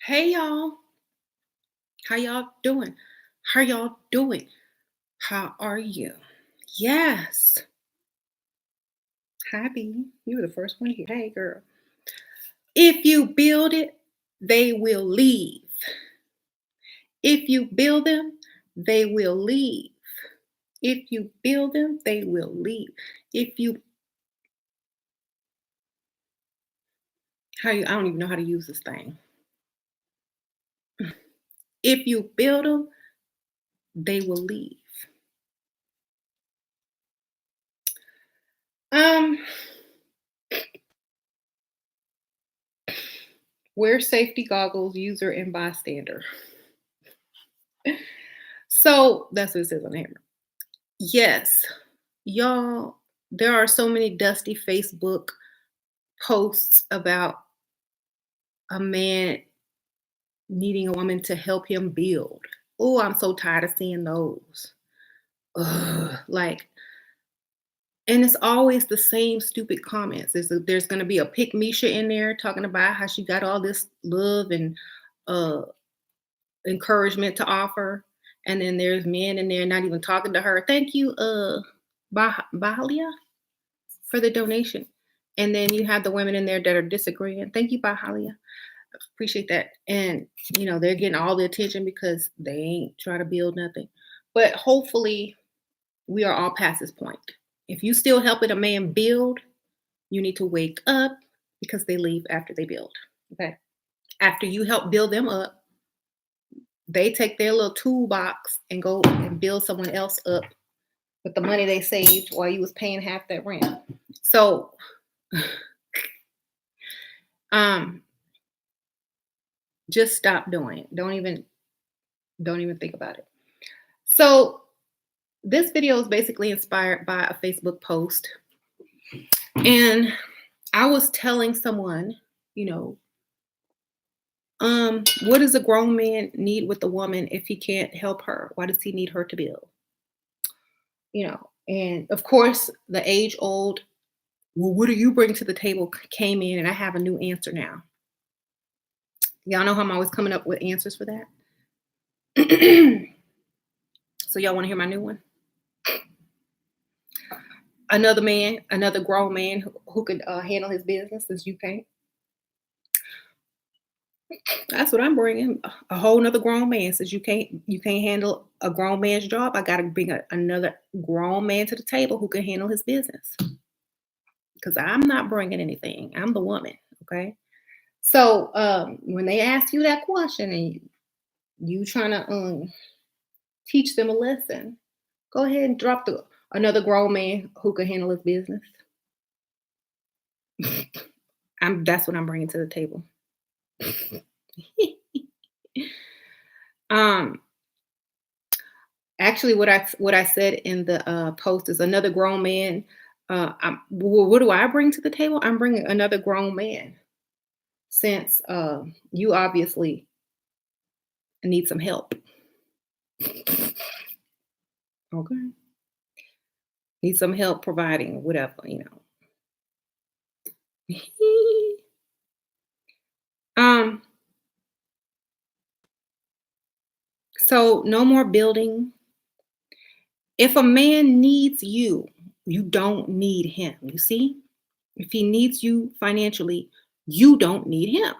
Hey y'all, how y'all doing? How y'all doing? How are you? Yes, happy. You were the first one here. Hey girl. If you build it, they will leave. If you build them, they will leave. If you build them, they will leave. If you I don't even know how to use this thing. If you build them, they will leave. Um, wear safety goggles, user and bystander. So that's what it says on the hammer. Yes, y'all, there are so many dusty Facebook posts about a man needing a woman to help him build. Oh, I'm so tired of seeing those. Ugh, like, and it's always the same stupid comments. There's going to be a pick Misha in there talking about how she got all this love and uh, encouragement to offer, and then there's men in there not even talking to her. Thank you, Bahalia, for the donation. And then you have the women in there that are disagreeing. Thank you, Bahalia. Appreciate that. And they're getting all the attention because they ain't trying to build nothing. But hopefully we are all past this point. If you still helping a man build, you need to wake up because they leave after they build. Okay. After you help build them up, they take their little toolbox and go and build someone else up with the money they saved while you was paying half that rent. So um just stop doing it. Don't even think about it. So this video is basically inspired by a Facebook post. And I was telling someone, you know, what does a grown man need with a woman if he can't help her? Why does he need her to build? And of course, the age old, well, what do you bring to the table came in, and I have a new answer now. Y'all know how I'm always coming up with answers for that. So y'all want to hear my new one? Another man, another grown man who could handle his business since you can't. That's what I'm bringing. A whole nother grown man since you can't handle a grown man's job. I got to bring another grown man to the table who can handle his business because I'm not bringing anything. I'm the woman. Okay. So when they ask you that question and you trying to teach them a lesson, go ahead and drop another grown man who can handle his business. That's what I'm bringing to the table. um Actually, what I said in the post is another grown man. What do I bring to the table? I'm bringing another grown man since you obviously need some help. Okay, need some help providing whatever. um. So no more building. If a man needs you, you don't need him. You see, if he needs you financially, you don't need him.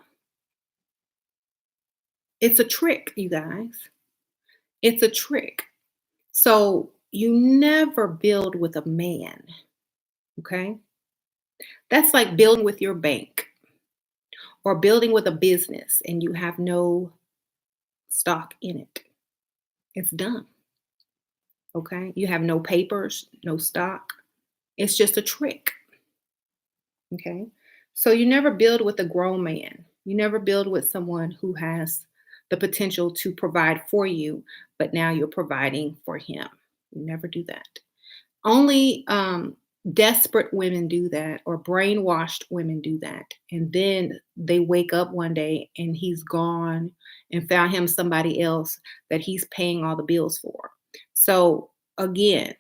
It's a trick, you guys. It's a trick. So you never build with a man, okay? That's like building with your bank or building with a business and you have no stock in it. It's done, okay? You have no papers, no stock. It's just a trick, okay? So you never build with a grown man. You never build with someone who has the potential to provide for you, but now you're providing for him. You never do that. Only desperate women do that, or brainwashed women do that. And then they wake up one day and he's gone and found him somebody else that he's paying all the bills for. So, again,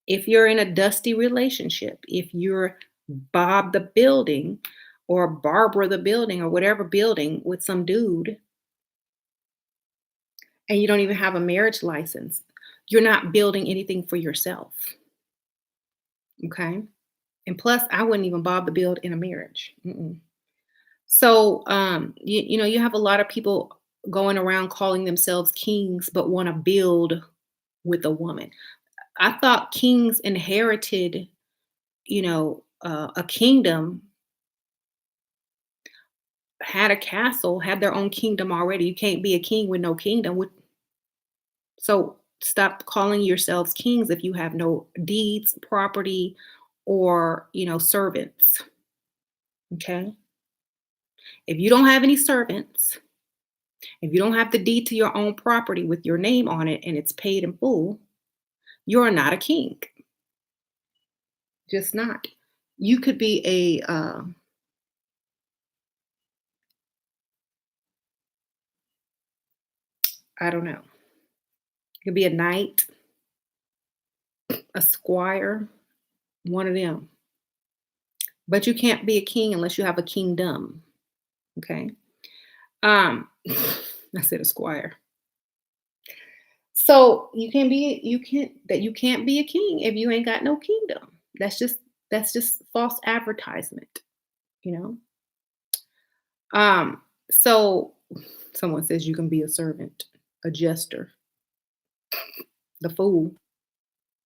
if you're in a dusty relationship, if you're Bob the Building, or Barbara the building or whatever building with some dude, and you don't even have a marriage license, you're not building anything for yourself. Okay. And plus, I wouldn't even bother to build in a marriage. Mm-mm. So, you have a lot of people going around calling themselves kings, but want to build with a woman. I thought kings inherited, a kingdom, had a castle, had their own kingdom already. You can't be a king with no kingdom. So stop calling yourselves kings if you have no deeds, property, or servants. Okay. If you don't have any servants, if you don't have the deed to your own property with your name on it and it's paid in full, you're not a king. Just not. You could be I don't know. You could be a knight, a squire, one of them. But you can't be a king unless you have a kingdom. Okay. Um, I said a squire. So you can't be a king if you ain't got no kingdom. That's just false advertisement, you know. So someone says you can be a servant, a jester, the fool.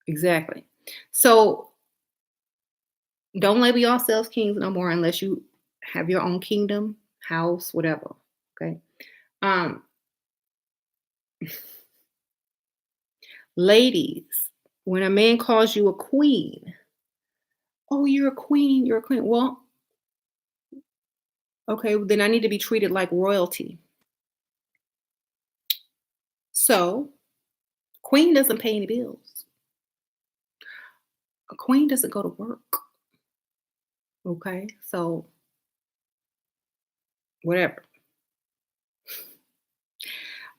Exactly. So don't label yourselves kings no more unless you have your own kingdom, house, whatever. Okay. Um, Ladies, when a man calls you a queen, oh, you're a queen, you're a queen. Well, okay, then I need to be treated like royalty. So, queen doesn't pay any bills. A queen doesn't go to work. Okay, so whatever.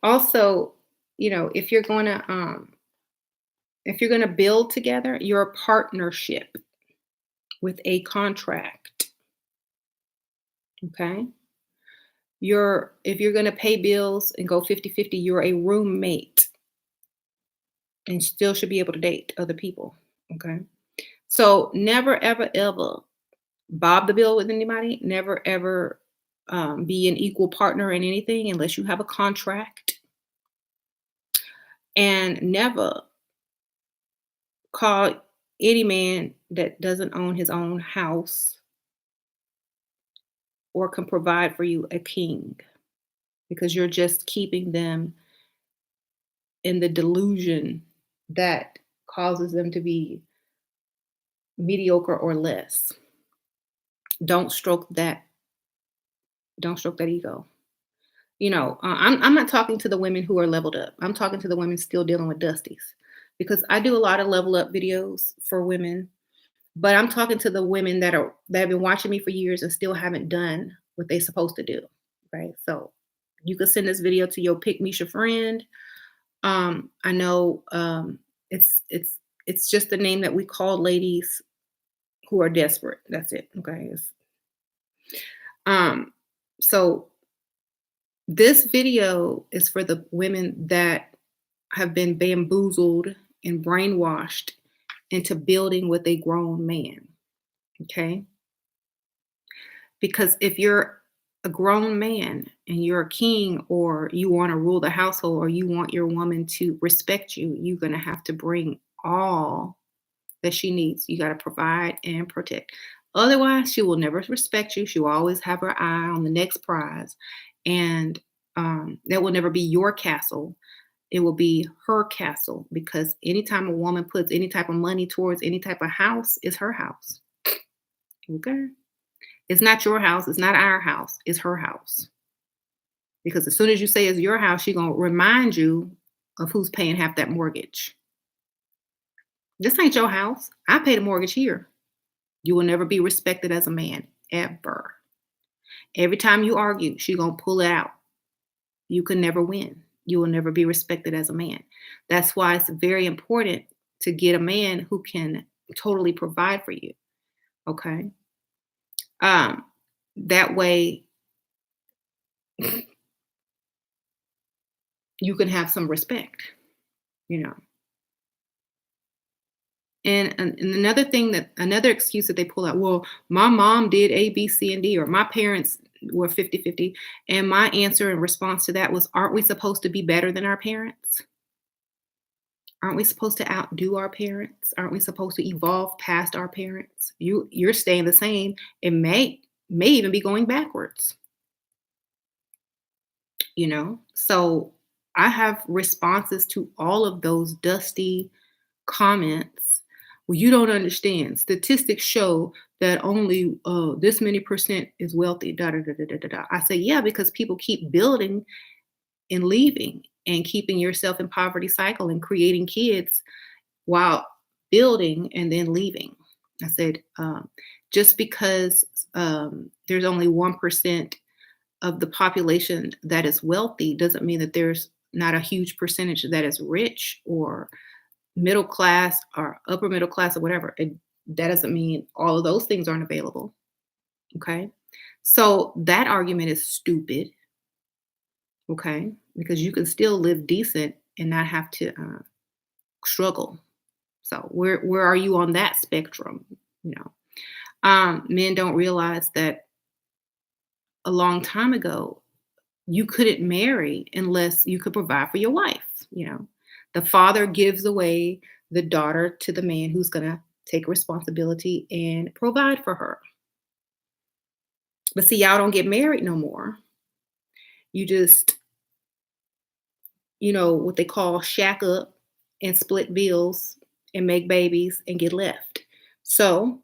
Also, if you're gonna build together, you're a partnership with a contract. Okay. If you're gonna pay bills and go 50-50, you're a roommate and still should be able to date other people. Okay. So never, ever, ever bob the bill with anybody. Never, ever be an equal partner in anything unless you have a contract. And never call any man that doesn't own his own house or can provide for you a king because you're just keeping them in the delusion that causes them to be mediocre or less. Don't stroke that. Don't stroke that ego. I'm not talking to the women who are leveled up. I'm talking to the women still dealing with dusties, because I do a lot of level up videos for women. But I'm talking to the women that have been watching me for years and still haven't done what they're supposed to do. Right. So you could send this video to your pick Misha friend. I know it's just the name that we call ladies who are desperate. That's it. Okay. Um, so this video is for the women that have been bamboozled and brainwashed into building with a grown man. Okay. Because if you're a grown man and you're a king, or you want to rule the household, or you want your woman to respect you, you're going to have to bring all that she needs. You got to provide and protect. Otherwise, she will never respect you. She will always have her eye on the next prize. And that will never be your castle. It will be her castle, because anytime a woman puts any type of money towards any type of house, it's her house. Okay. It's not your house. It's not our house. It's her house. Because as soon as you say it's your house, she's going to remind you of who's paying half that mortgage. This ain't your house. I pay the mortgage here. You will never be respected as a man, ever. Every time you argue, she's going to pull it out. You can never win. You will never be respected as a man. That's why it's very important to get a man who can totally provide for you. Okay. Um, That way you can have some respect, you know. And another excuse that they pull out, well, my mom did A, B, C, and D, or my parents were 50-50. And my answer in response to that was, aren't we supposed to be better than our parents? Aren't we supposed to outdo our parents? Aren't we supposed to evolve past our parents? You're staying the same. It may even be going backwards, you know? So I have responses to all of those dusty comments. Well, you don't understand. Statistics show that only this many percent is wealthy. Da, da, da, da, da, da, da. I say, yeah, because people keep building and leaving and keeping yourself in poverty cycle and creating kids while building and then leaving. I said, just because there's only 1% of the population that is wealthy doesn't mean that there's not a huge percentage that is rich or middle class or upper middle class or whatever. That doesn't mean all of those things aren't available. Okay. So that argument is stupid. Okay. Because you can still live decent and not have to struggle. So where are you on that spectrum? You know, men don't realize that a long time ago, you couldn't marry unless you could provide for your wife. You know, the father gives away the daughter to the man who's going to take responsibility and provide for her. But see, y'all don't get married no more. You just, what they call shack up and split bills and make babies and get left. So,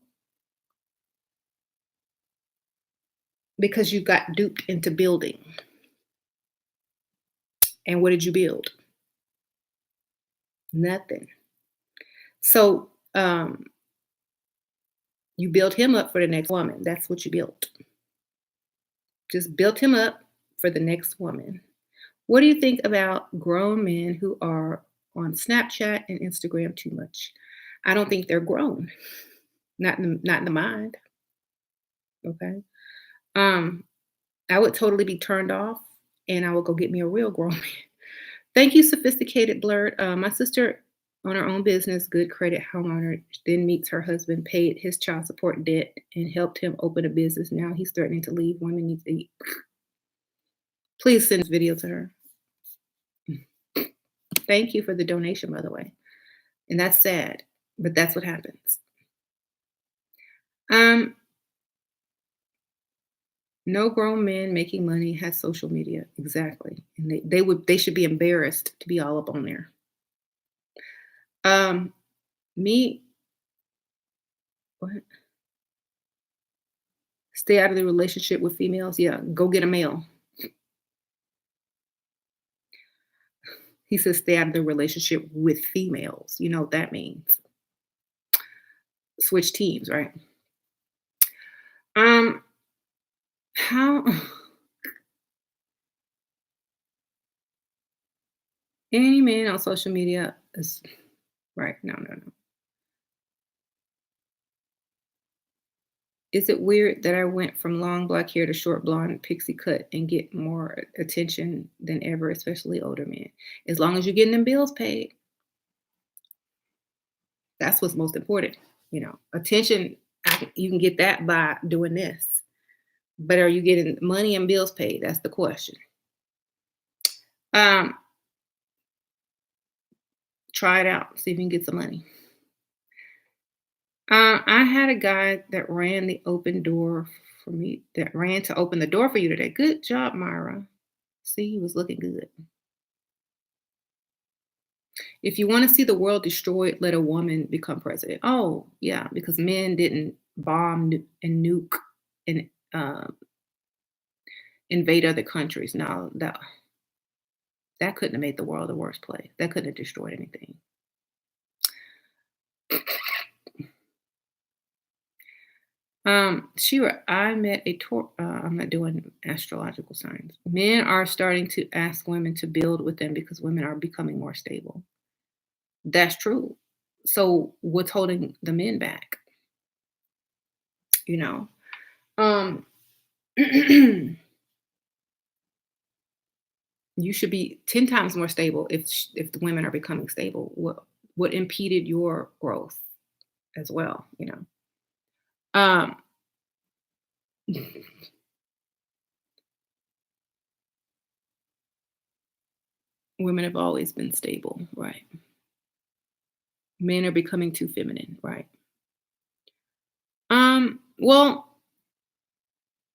because you got duped into building. And what did you build? Nothing. So, you built him up for the next woman. That's what you built. Just built him up for the next woman. What do you think about grown men who are on Snapchat and Instagram too much? I don't think they're grown. Not in the mind. Okay. Um, I would totally be turned off and I would go get me a real grown man. Thank you, Sophisticated Blurred. My sister on her own business, good credit homeowner, then meets her husband, paid his child support debt, and helped him open a business. Now he's threatening to leave. Women need to eat. Please send this video to her. Thank you for the donation, by the way. And that's sad, but that's what happens. No grown man making money has social media. Exactly. And they should be embarrassed to be all up on there. Me, what? Stay out of the relationship with females. Yeah, go get a male. He says stay out of the relationship with females. You know what that means. Switch teams, right? How any man on social media is right. No. Is it weird that I went from long black hair to short blonde pixie cut and get more attention than ever, especially older men? As long as you're getting them bills paid, that's what's most important. Attention, you can get that by doing this. But are you getting money and bills paid? That's the question. Try it out. See if you can get some money. I had a guy that ran the open door for me, that ran to open the door for you today. Good job, Myra. See, he was looking good. If you want to see the world destroyed, let a woman become president. Oh, yeah, because men didn't bomb and nuke and invade other countries. No, that couldn't have made the world a worse place. That couldn't have destroyed anything. Shira, I met a I'm not doing astrological signs. Men are starting to ask women to build with them because women are becoming more stable. That's true. So what's holding the men back? Um, You should be 10 times more stable if the women are becoming stable. What impeded your growth as well, you know? Um, women have always been stable, right? Men are becoming too feminine, right? Well,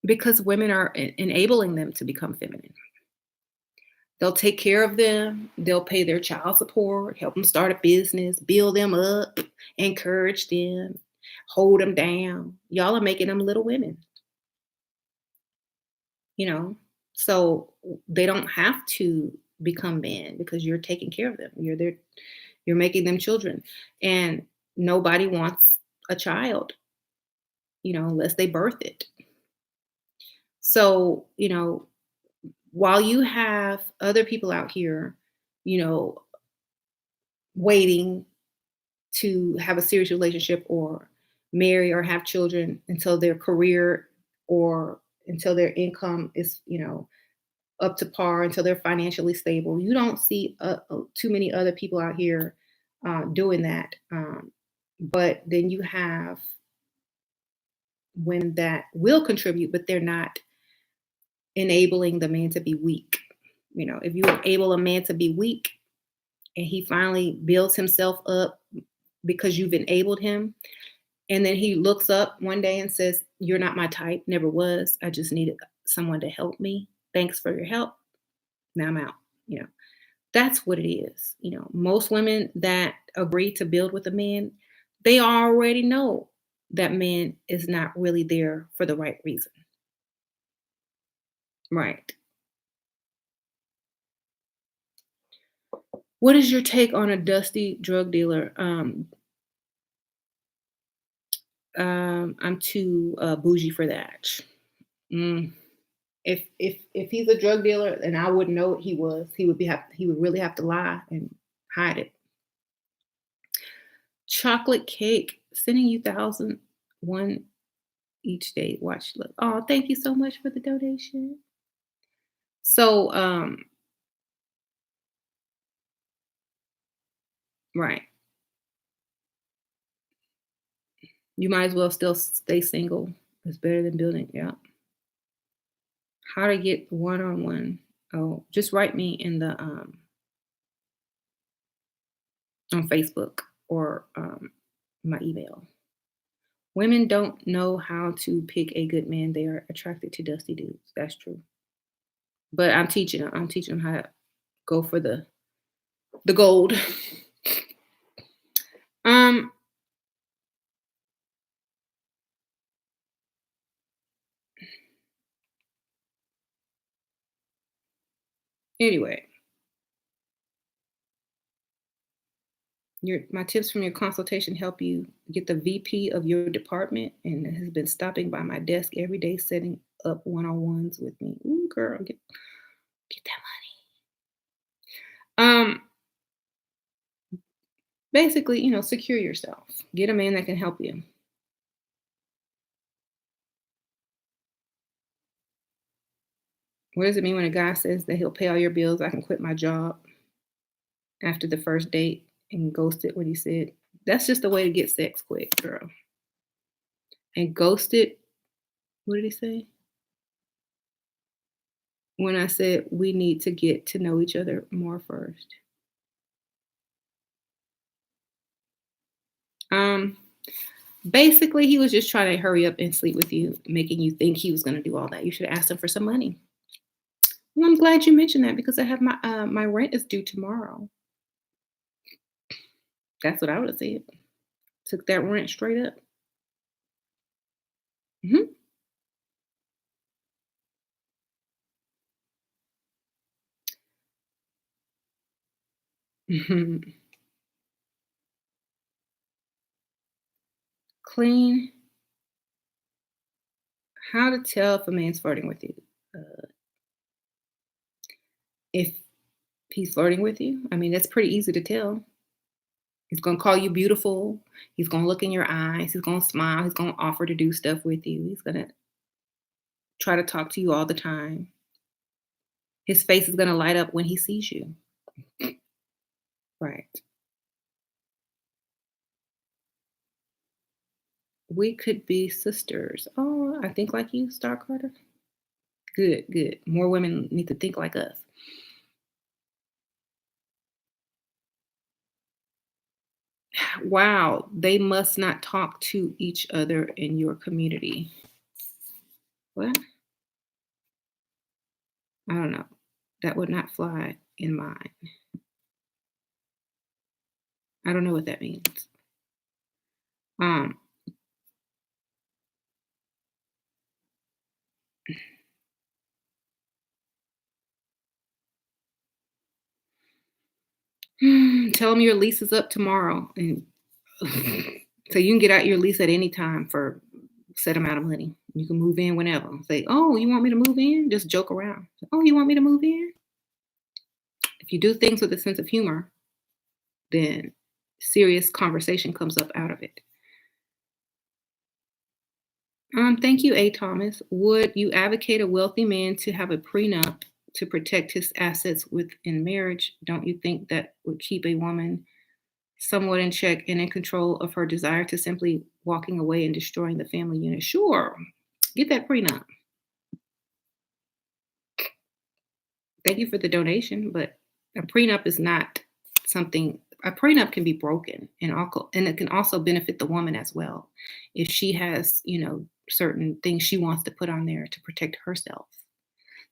because women are enabling them to become feminine. They'll take care of them. They'll pay their child support, help them start a business, build them up, encourage them, hold them down. Y'all are making them little women, you know? So they don't have to become men because you're taking care of them. You're making them children. And nobody wants a child, unless they birth it. So, while you have other people out here, you know, waiting to have a serious relationship or marry or have children until their career or until their income is, up to par, until they're financially stable. You don't see too many other people out here doing that. But then you have women that will contribute, but they're not enabling the man to be weak. If you enable a man to be weak and he finally builds himself up because you've enabled him, and then he looks up one day and says, "You're not my type, never was. I just needed someone to help me. Thanks for your help. Now I'm out." That's what it is. Most women that agree to build with a man, they already know that man is not really there for the right reason. Right. What is your take on a dusty drug dealer? I'm too bougie for that. Mm. If he's a drug dealer and I wouldn't know what he was, he would really have to lie and hide it. Chocolate cake, sending you thousand one each day. Watch, look. Oh, thank you so much for the donation. So, right, you might as well still stay single. It's better than building. Yeah. How to get one on one? Oh, just write me in the on Facebook or my email. Women don't know how to pick a good man. They are attracted to dusty dudes. That's true. But I'm teaching them. I'm teaching them how to go for the gold. um. Anyway, your my tips from your consultation help you get the VP of your department and has been stopping by my desk every day, setting up one-on-ones with me. Ooh, girl, get that money. Basically, secure yourself. Get a man that can help you. What does it mean when a guy says that he'll pay all your bills? I can quit my job after the first date and ghosted what he said. That's just a way to get sex quick, girl. And ghosted, what did he say? When I said we need to get to know each other more first. Um, Basically, he was just trying to hurry up and sleep with you, making you think he was going to do all that. You should ask him for some money. Well, I'm glad you mentioned that because I have my rent is due tomorrow. That's what I would have said. Took that rent straight up. Mhm. Clean. How to tell if a man's flirting with you? If he's flirting with you, I mean, that's pretty easy to tell. He's gonna call you beautiful. He's gonna look in your eyes. He's gonna smile. He's gonna offer to do stuff with you. He's gonna try to talk to you all the time. His face is gonna light up when he sees you. Right. We could be sisters. Oh, I think like you, Star Carter. Good, good. More women need to think like us. Wow, they must not talk to each other in your community. What? I don't know. That would not fly in mine. I don't know what that means. Um, tell them your lease is up tomorrow, and so you can get out your lease at any time for set amount of money. You can move in whenever. Say, "Oh, you want me to move in?" Just joke around. "Oh, you want me to move in?" If you do things with a sense of humor, then serious conversation comes up out of it. Thank you, A. Thomas. Would you advocate a wealthy man to have a prenup to protect his assets within marriage? Don't you think that would keep a woman somewhat in check and in control of her desire to simply walking away and destroying the family unit? Sure. Get that prenup. Thank you for the donation, but a prenup is not something. A prenup can be broken, and it can also benefit the woman as well if she has, certain things she wants to put on there to protect herself.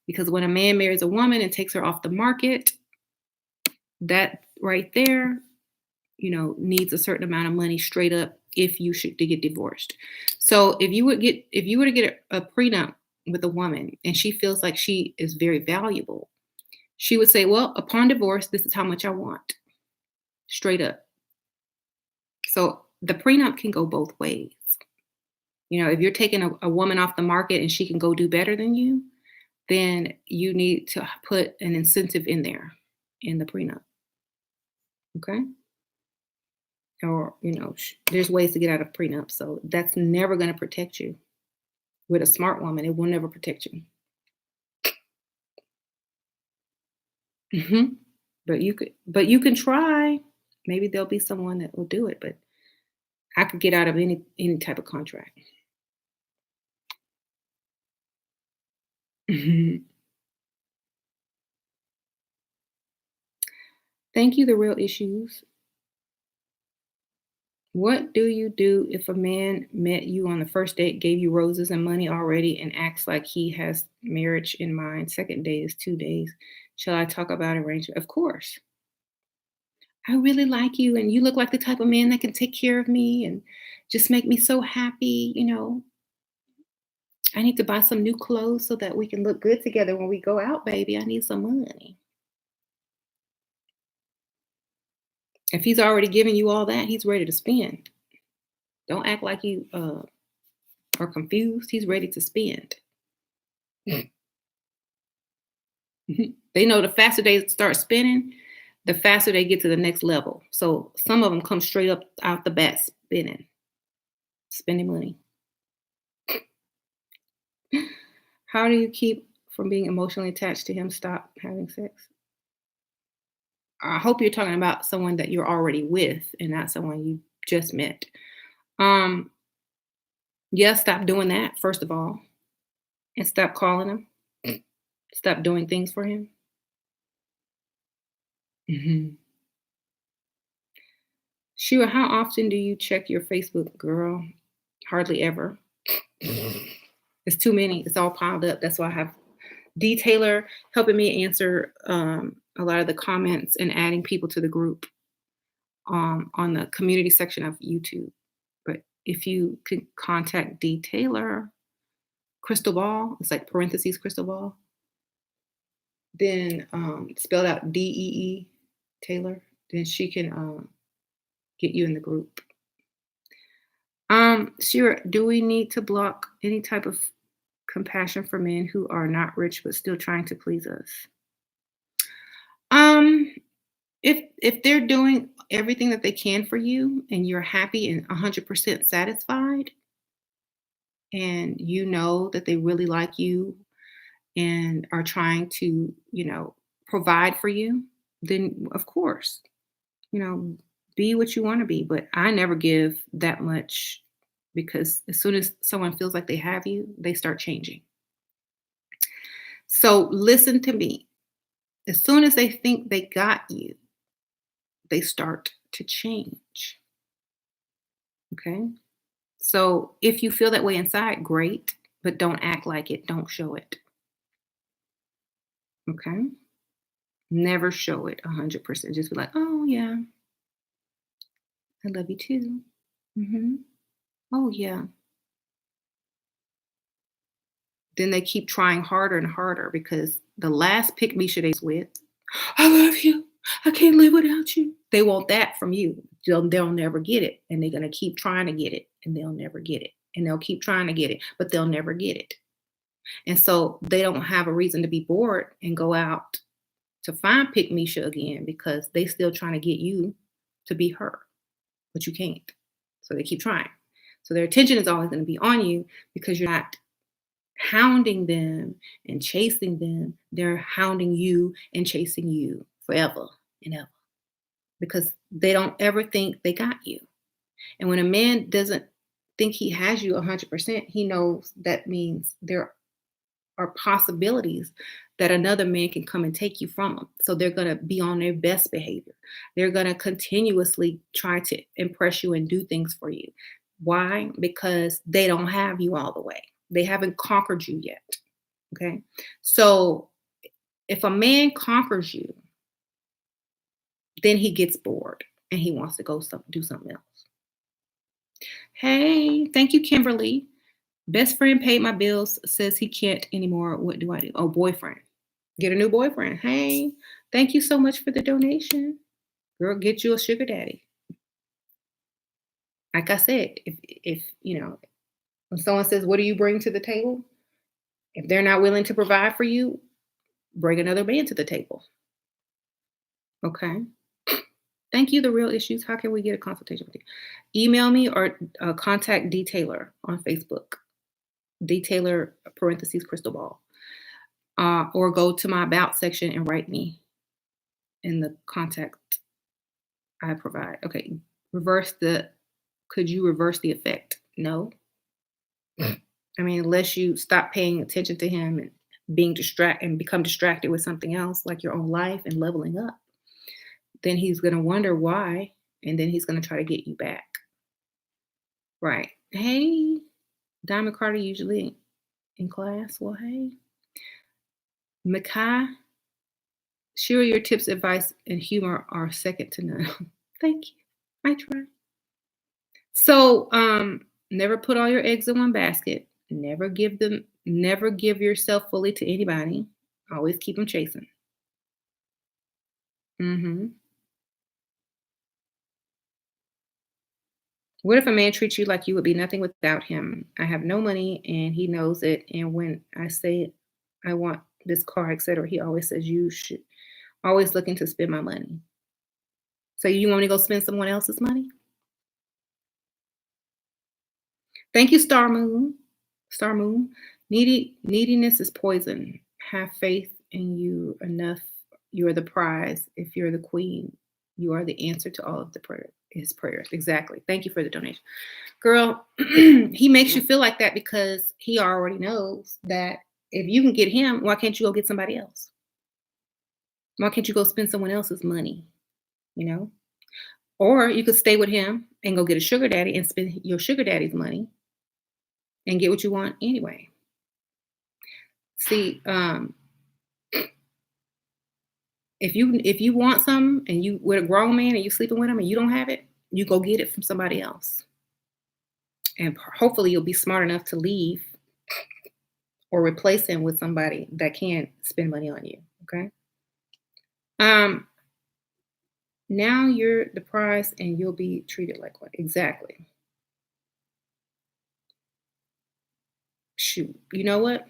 Because when a man marries a woman and takes her off the market, that right there, needs a certain amount of money straight up if you should to get divorced. So if you were to get a prenup with a woman and she feels like she is very valuable, she would say, "Well, upon divorce, this is how much I want." Straight up. So the prenup can go both ways. If you're taking a woman off the market and she can go do better than you, then you need to put an incentive in there in the prenup. Okay. Or, there's ways to get out of prenup. So that's never going to protect you. With a smart woman, it will never protect you. hmm but you can try. Maybe there'll be someone that will do it, but I could get out of any type of contract. Mhm. Thank you, the real issues. What do you do if a man met you on the first date, gave you roses and money already, and acts like he has marriage in mind? Second date is 2 days. Shall I talk about arrangement? Of course. I really like you, and you look like the type of man that can take care of me and just make me so happy. I need to buy some new clothes so that we can look good together when we go out, baby. I need some money. If he's already giving you all that, he's ready to spend. Don't act like you are confused. He's ready to spend. They know the faster they start spending, the faster they get to the next level. So some of them come straight up out the bat spending money. How do you keep from being emotionally attached to him? Stop having sex. I hope you're talking about someone that you're already with and not someone you just met. Um, yeah, stop doing that, first of all, and stop calling him. Stop doing things for him. Mhm. Shira, how often do you check your Facebook, girl? Hardly ever. It's too many. It's all piled up. That's why I have Detailer helping me answer a lot of the comments and adding people to the group on the community section of YouTube. But if you could contact Detailer, Crystal Ball, it's like parentheses Crystal Ball, then spelled out Dee Taylor, then she can get you in the group. Shira, do we need to block any type of compassion for men who are not rich but still trying to please us? Um, if they're doing everything that they can for you and you're happy and 100% satisfied, and you know that they really like you and are trying to, provide for you, then of course, you know, be what you want to be. But I never give that much because as soon as someone feels like they have you, they start changing. So listen to me. As soon as they think they got you, they start to change. Okay. So if you feel that way inside, great, but don't act like it. Don't show it. Okay. Never show it 100%. Just be like, oh, yeah, I love you too. Oh, yeah. Then they keep trying harder and harder because the last pick me should they with, I love you. I can't live without you. They want that from you. They'll never get it. And they're going to keep trying to get it and they'll never get it. And they'll keep trying to get it, but they'll never get it. And so they don't have a reason to be bored and go out to find pick Misha again because they still trying to get you to be her, but you can't. So they keep trying. So their attention is always going to be on you because you're not hounding them and chasing them. They're hounding you and chasing you forever and ever because they don't ever think they got you. And when a man doesn't think he has you 100%, he knows that means there are possibilities that another man can come and take you from them. So they're going to be on their best behavior. They're going to continuously try to impress you and do things for you. Why? Because they don't have you all the way. They haven't conquered you yet. Okay. So if a man conquers you, then he gets bored and he wants to go do something else. Hey, thank you, Kimberly. Best friend paid my bills, says he can't anymore. What do I do? Oh, boyfriend. Get a new boyfriend. Hey, thank you so much for the donation. Girl, get you a sugar daddy. Like I said, if when someone says, what do you bring to the table? If they're not willing to provide for you, bring another man to the table. Okay. Thank you, The Real Issues. How can we get a consultation with you? Email me or contact Detailer on Facebook. Detailer parentheses crystal ball. Or go to my about section and write me in the contact I provide. Okay. Could you reverse the effect? No. I mean, unless you stop paying attention to him and being distracted and become distracted with something else like your own life and leveling up, then he's going to wonder why. And then he's going to try to get you back. Right. Hey, Diamond Carter usually in class. Well, hey. Makai, sure your tips, advice, and humor are second to none. Thank you. I try. So, never put all your eggs in one basket. Never give yourself fully to anybody. Always keep them chasing. hmm What if a man treats you like you would be nothing without him? I have no money and he knows it. And when I say I want this car, etc., he always says you should always looking to spend my money. So you want me to go spend someone else's money? Thank you, Star Moon. Star Moon. Neediness is poison. Have faith in you enough. You are the prize. If you're the queen, you are the answer to all of his prayers. Exactly. Thank you for the donation. Girl, he makes you feel like that because he already knows that if you can get him, why can't you go get somebody else? Why can't you go spend someone else's money? You know? Or you could stay with him and go get a sugar daddy and spend your sugar daddy's money and get what you want anyway. See, if you want something and you with a grown man and you sleeping with him and you don't have it, you go get it from somebody else. And hopefully you'll be smart enough to leave or replace him with somebody that can spend money on you. Okay. Um, now you're the prize and you'll be treated like one. Exactly. Shoot. You know what?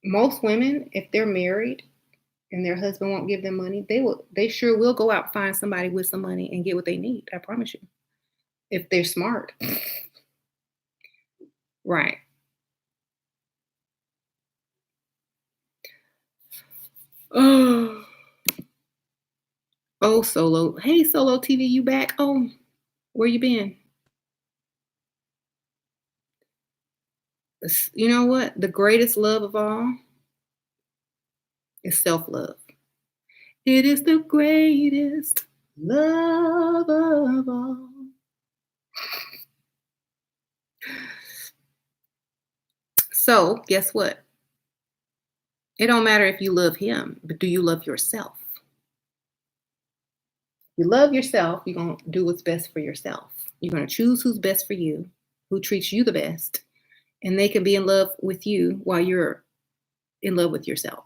Most women, if they're married and their husband won't give them money, they sure will go out and find somebody with some money and get what they need. I promise you. if they're smart. Right. Oh, oh, Solo. Hey, Solo TV, you back? Oh, where you been? You know what? The greatest love of all is self-love. It is the greatest love of all. So, guess what? It don't matter if you love him, but do you love yourself? You love yourself, you're going to do what's best for yourself. You're going to choose who's best for you, who treats you the best, and they can be in love with you while you're in love with yourself.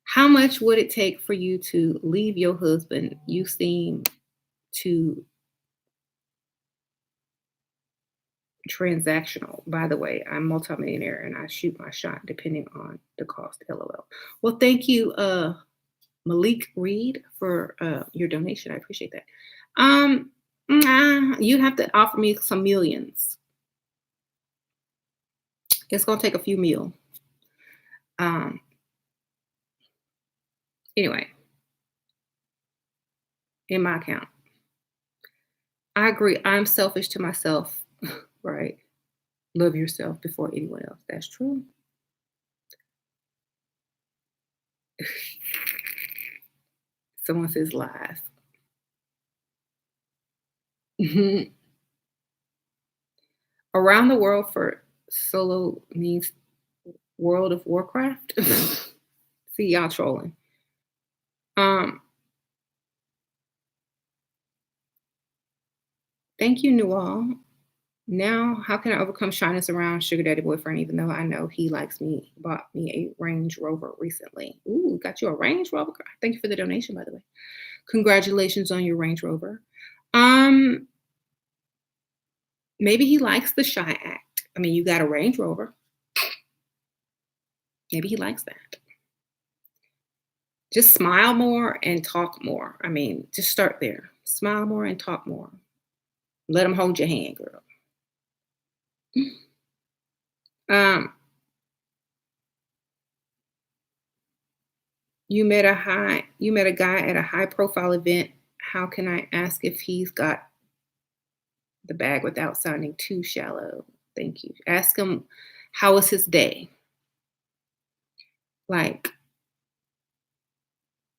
How much would it take for you to leave your husband? You seem to transactional. By the way, I'm multimillionaire and I shoot my shot depending on the cost. LOL. Well, thank you, Malik Reed, for your donation. I appreciate that. You have to offer me some millions. It's gonna take a few mil. Anyway, in my account, I agree. I'm selfish to myself, right? Love yourself before anyone else. That's true. Someone says lies. Around the world for Solo means World of Warcraft. See, y'all trolling. Thank you, Newall. Now, how can I overcome shyness around sugar daddy boyfriend, even though I know he likes me? Bought me a Range Rover recently. Ooh, got you a Range Rover. Thank you for the donation, by the way. Congratulations on your Range Rover. Maybe he likes the shy act. I mean, you got a Range Rover. Maybe he likes that. Just smile more and talk more. I mean, just start there. Smile more and talk more. Let him hold your hand, girl. You met a guy at a high profile event. How can I ask if he's got the bag without sounding too shallow? Thank you. Ask him, how was his day? Like,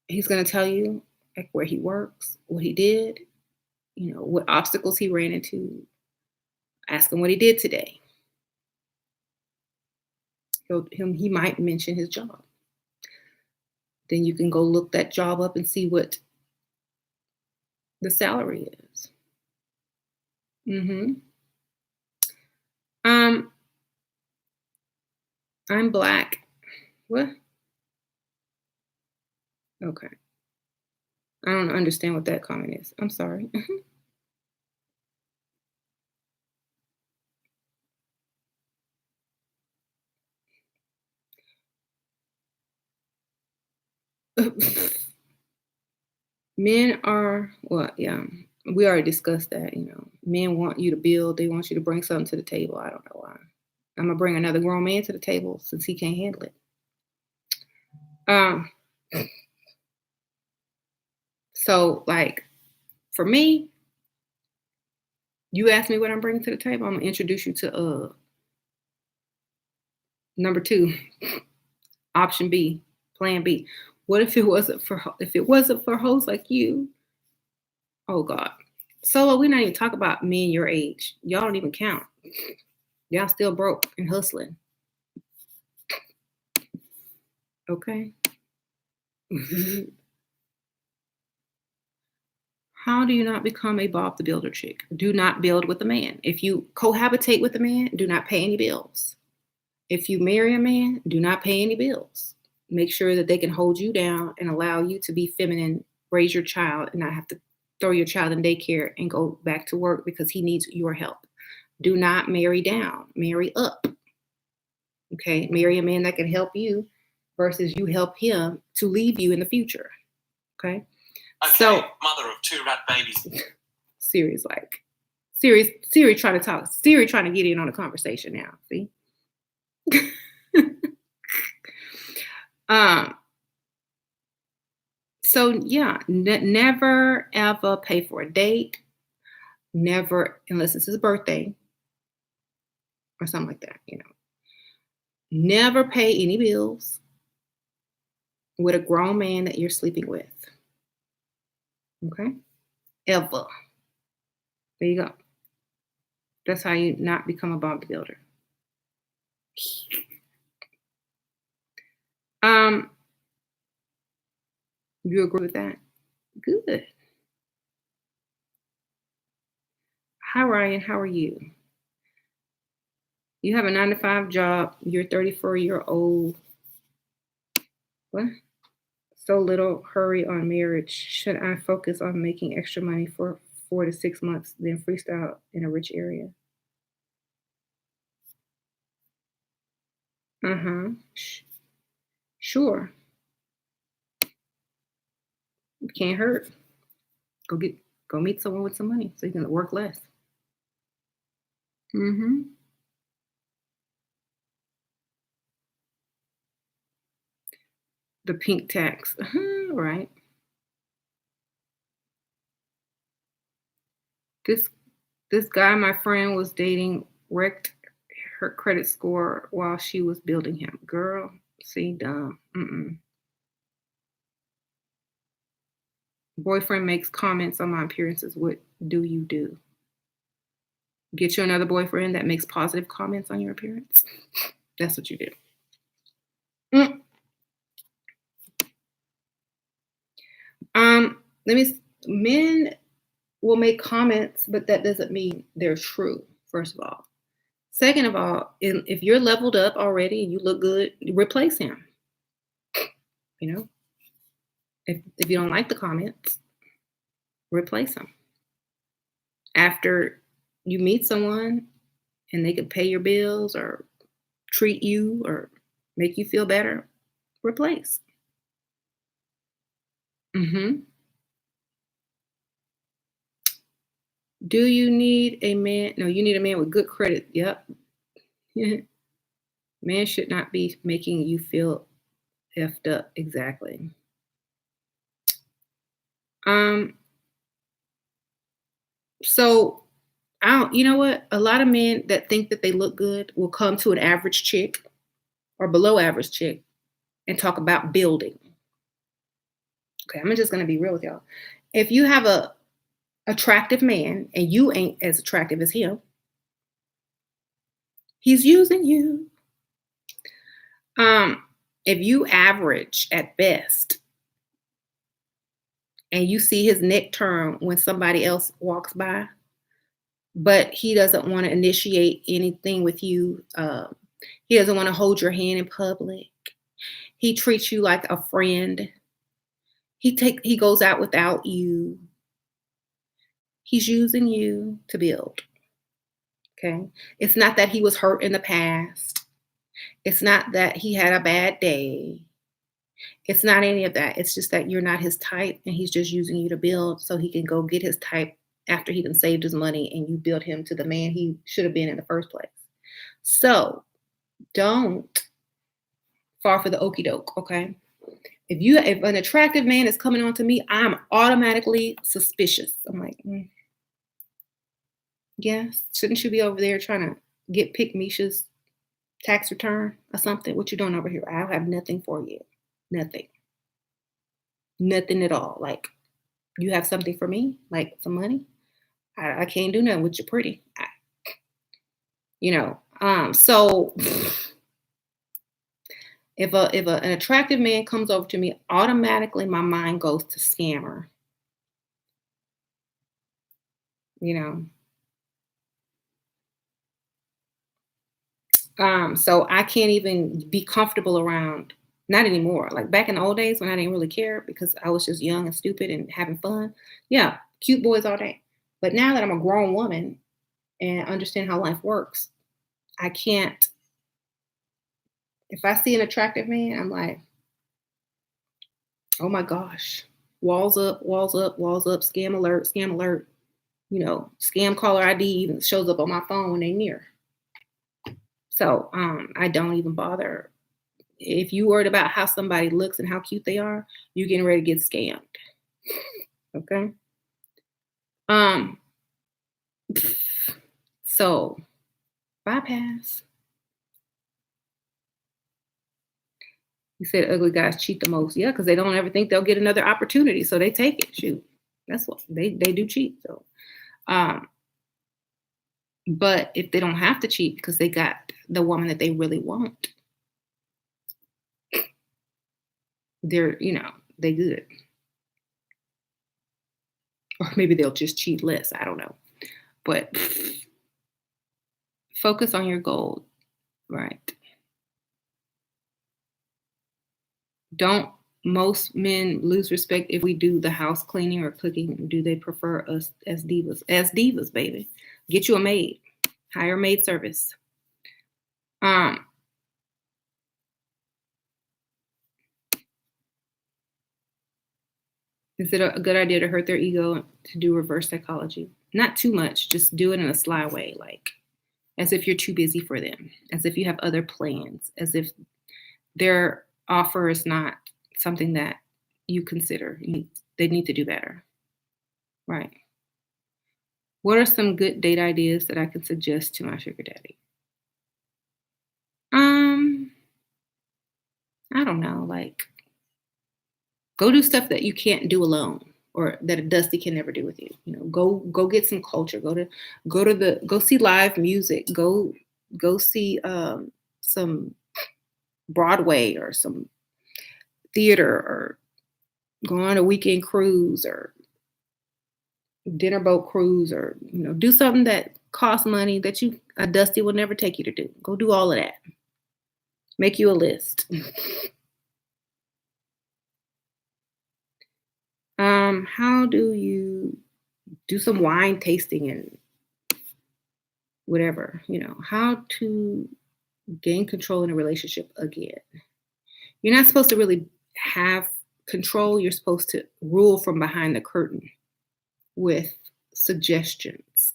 he's going to tell you like where he works, what he did, what obstacles he ran into. Ask him what he did today. He might mention his job. Then you can go look that job up and see what the salary is. I'm Black. What? Okay. I don't understand what that comment is. I'm sorry. Men are, well, yeah, we already discussed that, men want you to build. They want you to bring something to the table. I don't know why. I'm going to bring another grown man to the table since he can't handle it. So, like, for me, you ask me what I'm bringing to the table, I'm going to introduce you to number 2, option B, plan B. What if it wasn't for hoes like you? Oh God. Solo, we not even talk about men your age. Y'all don't even count. Y'all still broke and hustling. Okay. How do you not become a Bob the Builder chick? Do not build with a man. If you cohabitate with a man, do not pay any bills. If you marry a man, do not pay any bills. Make sure that they can hold you down and allow you to be feminine, raise your child, and not have to throw your child in daycare and go back to work because he needs your help. Do not marry down, marry up. Okay, marry a man that can help you versus you help him to leave you in the future. Okay. So, mother of 2 rat babies. Serious, like, Siri trying to talk. Siri trying to get in on the conversation now. See? um, so yeah, never ever pay for a date. Never, unless it's his birthday or something like that. Never pay any bills with a grown man that you're sleeping with. Okay? Ever. There you go. That's how you not become a bond builder. Um, you agree with that? Good. Hi Ryan, how are you? You have a 9 to 5 job. You're 34-year-old. What? So little hurry on marriage. Should I focus on making extra money for 4 to 6 months, then freestyle in a rich area? Uh-huh. Sure. It can't hurt. Go get go meet someone with some money so you can work less. Mm-hmm. The pink tax. Right. This this guy my friend was dating wrecked her credit score while she was building him. Girl, see, dumb. Mm-mm. Boyfriend makes comments on my appearances. What do you do? Get you another boyfriend that makes positive comments on your appearance. That's what you do. Mm. Let me. Men will make comments, but that doesn't mean they're true. First of all. Second of all, if you're leveled up already and you look good, replace him. You know, if you don't like the comments, replace them. After you meet someone and they can pay your bills or treat you or make you feel better, replace. Hmm. Do you need a man? No, you need a man with good credit. Yep. Man should not be making you feel effed up. Exactly. Um, so I don't, you know what? A lot of men that think that they look good will come to an average chick or below average chick and talk about building. Okay, I'm just gonna be real with y'all. If you have a attractive man and you ain't as attractive as him, he's using you. Um, if you average at best and you see his neck turn when somebody else walks by, but he doesn't want to initiate anything with you. He doesn't want to hold your hand in public. He treats you like a friend. He goes out without you. He's using you to build. Okay. It's not that he was hurt in the past. It's not that he had a bad day. It's not any of that. It's just that you're not his type and he's just using you to build so he can go get his type after he done saved his money and you build him to the man he should have been in the first place. So don't fall for the okey doke, okay? If an attractive man is coming on to me, I'm automatically suspicious. I'm like, yeah, shouldn't you be over there trying to get Pick Misha's tax return or something? What you doing over here? I have nothing for you. Nothing. Nothing at all. Like, you have something for me? Like some money? I can't do nothing with you pretty. So if an attractive man comes over to me, automatically my mind goes to scammer. You know. So I can't even be comfortable around, not anymore. Like back in the old days when I didn't really care because I was just young and stupid and having fun. Yeah, cute boys all day. But now that I'm a grown woman and understand how life works, I can't. If I see an attractive man, I'm like, oh my gosh, walls up, walls up, walls up, scam alert, scam alert. Scam caller ID even shows up on my phone when they near. So I don't even bother. If you worried about how somebody looks and how cute they are, you're getting ready to get scammed. Okay. Um, so bypass. You said ugly guys cheat the most. Yeah, because they don't ever think they'll get another opportunity. So they take it. Shoot. That's what they do cheat. So um, but if they don't have to cheat because they got the woman that they really want, they're, they good. Or maybe they'll just cheat less. I don't know. But focus on your goal. Right. Don't most men lose respect if we do the house cleaning or cooking? Do they prefer us as divas? As divas, baby. Get you a maid. Hire maid service. Um, is it a good idea to hurt their ego to do reverse psychology? Not too much. Just do it in a sly way, like as if you're too busy for them, as if you have other plans, as if their offer is not something that you consider. They need to do better. Right. What are some good date ideas that I can suggest to my sugar daddy? Um, I don't know, like go do stuff that you can't do alone or that a Dusty can never do with you. Go get some culture. Go see live music. Go see some Broadway or some theater or go on a weekend cruise or dinner boat cruise or do something that costs money that a Dusty will never take you to do. Go do all of that. Make you a list. How do you do some wine tasting and whatever, how to gain control in a relationship again? You're not supposed to really have control. You're supposed to rule from behind the curtain with suggestions,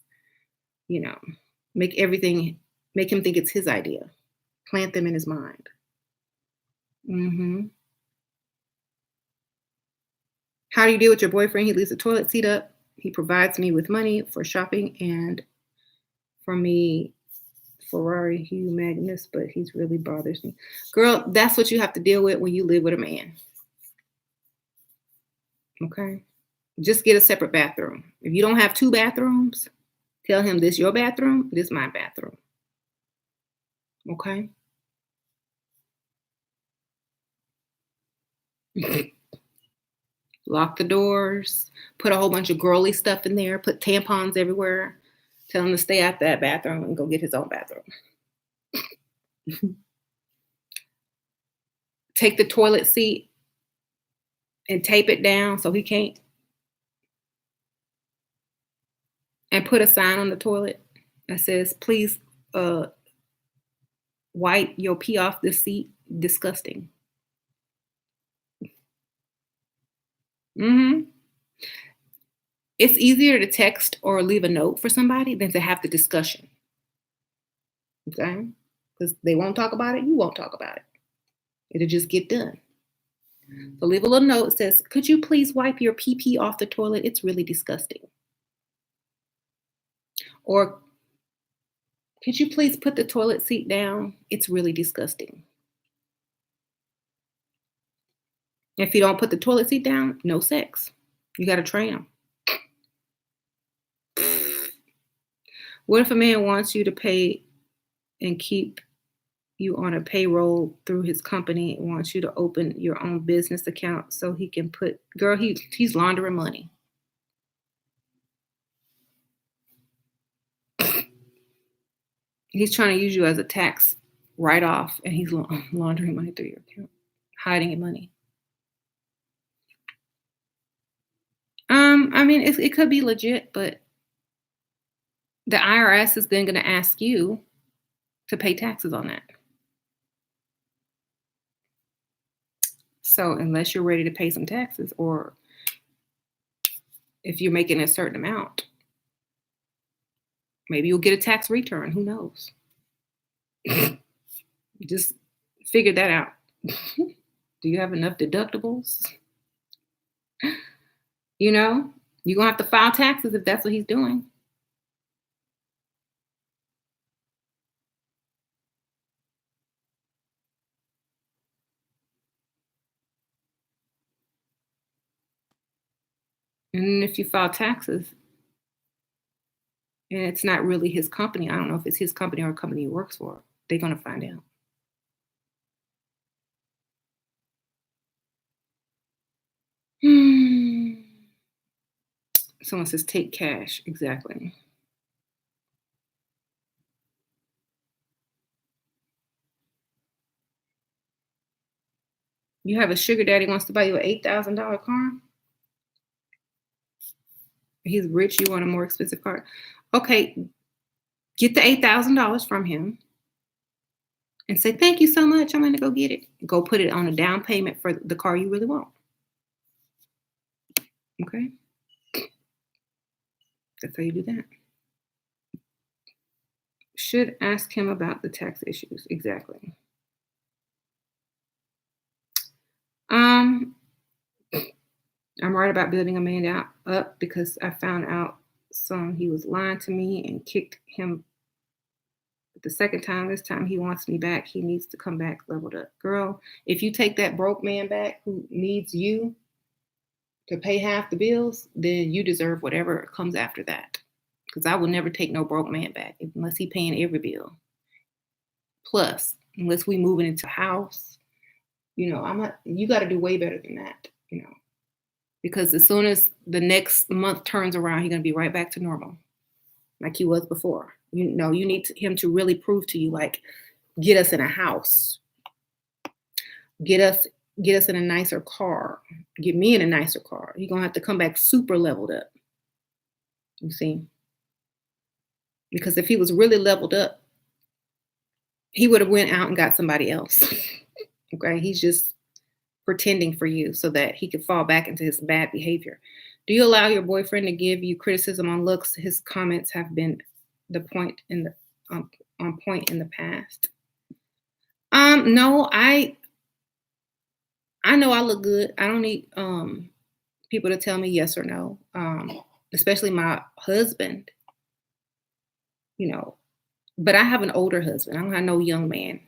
you know, make him think it's his idea, plant them in his mind. hmm How do you deal with your boyfriend? He leaves the toilet seat up. He provides me with money for shopping and for me Ferrari Hugh Magnus, but he's really bothers me. Girl, that's what you have to deal with when you live with a man. Okay? Just get a separate bathroom. If you don't have two bathrooms, tell him this your bathroom, this my bathroom. Okay? Lock the doors, put a whole bunch of girly stuff in there, put tampons everywhere. Tell him to stay out that bathroom and go get his own bathroom. Take the toilet seat and tape it down so he can't, and put a sign on the toilet that says, please wipe your pee off the seat. Disgusting. hmm It's easier to text or leave a note for somebody than to have the discussion. Okay? Because they won't talk about it, you won't talk about it. It'll just get done. So leave a little note that says, could you please wipe your pee pee off the toilet? It's really disgusting. Or could you please put the toilet seat down? It's really disgusting. If you don't put the toilet seat down, no sex. You got to train them. What if a man wants you to pay and keep you on a payroll through his company and wants you to open your own business account so he can girl, he's laundering money. He's trying to use you as a tax write-off and he's laundering money through your account, hiding your money. I mean, it could be legit, but the IRS is then going to ask you to pay taxes on that. So unless you're ready to pay some taxes, or if you're making a certain amount, Maybe you'll get a tax return. Who knows? Just figure that out. Do you have enough deductibles? You know, you're going to have to file taxes if that's what he's doing. And if you file taxes and it's not really his company, I don't know if it's his company or a company he works for, they're going to find out. Someone says take cash. Exactly. You have a sugar daddy wants to buy you an $8,000 car. He's rich. You want a more expensive car. Okay, get the $8,000 from him and say, thank you so much. I'm going to go get it. Go put it on a down payment for the car you really want. Okay. That's how you do that. Should ask him about the tax issues. Exactly. I'm right about building a man up because I found out he was lying to me and kicked him the second time. This time he wants me back. He needs to come back leveled up. Girl, if you take that broke man back who needs you to pay half the bills, then you deserve whatever comes after that. Because I will never take no broke man back unless he paying every bill. Plus, unless we moving into a house, you got to do way better than that, because as soon as the next month turns around, he's going to be right back to normal like he was before. You need him to really prove to you, like, get us in a house, get us in a nicer car, get me in a nicer car. You're going to have to come back super leveled up. You see? Because if he was really leveled up, he would have went out and got somebody else. Okay? He's just pretending for you so that he could fall back into his bad behavior. Do you allow your boyfriend to give you criticism on looks? His comments have been on point in the past. No, I know I look good. I don't need people to tell me yes or no. Especially my husband. But I have an older husband. I don't have no young man.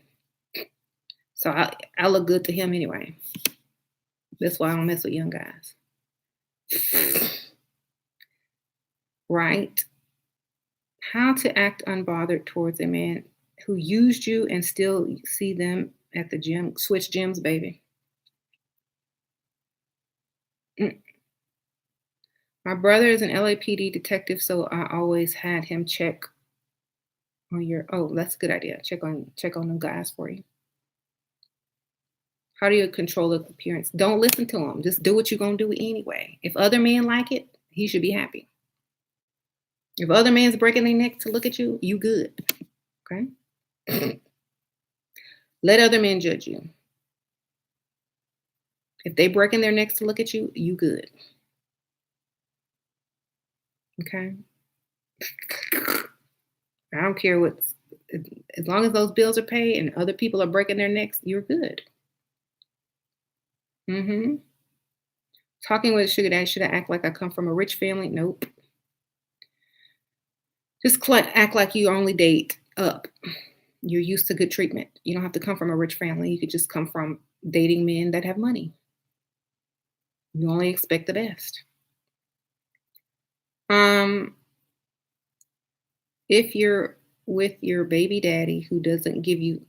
So I look good to him anyway. That's why I don't mess with young guys. Right? How to act unbothered towards a man who used you and still see them at the gym. Switch gyms, baby. My brother is an LAPD detective, so I always had him check on your. Oh, that's a good idea. Check on them guys for you. How do you control the appearance? Don't listen to him. Just do what you're gonna do anyway. If other men like it, he should be happy. If other men's breaking their neck to look at you, you good. Okay? Let other men judge you. If they breaking their necks to look at you, you good. Okay? I don't care as long as those bills are paid and other people are breaking their necks, you're good. Talking with a sugar daddy, should I act like I come from a rich family? Nope. Just act like you only date up. You're used to good treatment. You don't have to come from a rich family. You could just come from dating men that have money. You only expect the best. If you're with your baby daddy who doesn't give you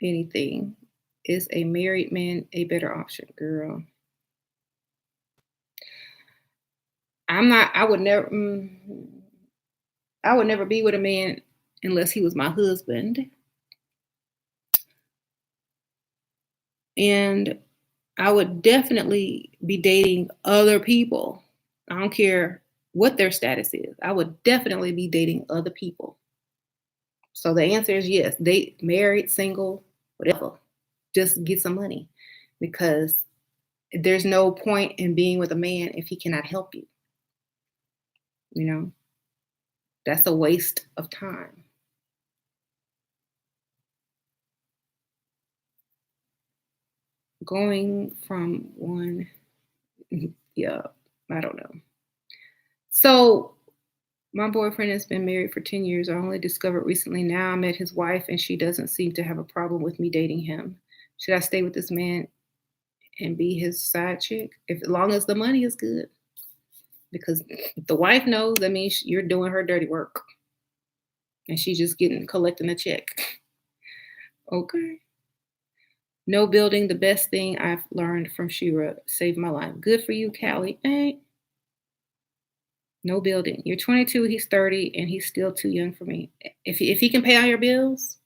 anything, is a married man a better option, girl? I would never be with a man unless he was my husband. And I would definitely be dating other people. I don't care what their status is. I would definitely be dating other people. So the answer is yes. Date, married, single, whatever. Just get some money, because there's no point in being with a man if he cannot help you. That's a waste of time. Going from one, yeah, I don't know. So my boyfriend has been married for 10 years. I only discovered recently now I met his wife and she doesn't seem to have a problem with me dating him. Should I stay with this man and be his side chick? If as long as the money is good. Because if the wife knows, that means you're doing her dirty work and she's just getting collecting a check. Okay. No building, the best thing I've learned from Shira saved my life. Good for you, Callie. Hey, no building. You're 22, he's 30, and he's still too young for me. If he can pay all your bills,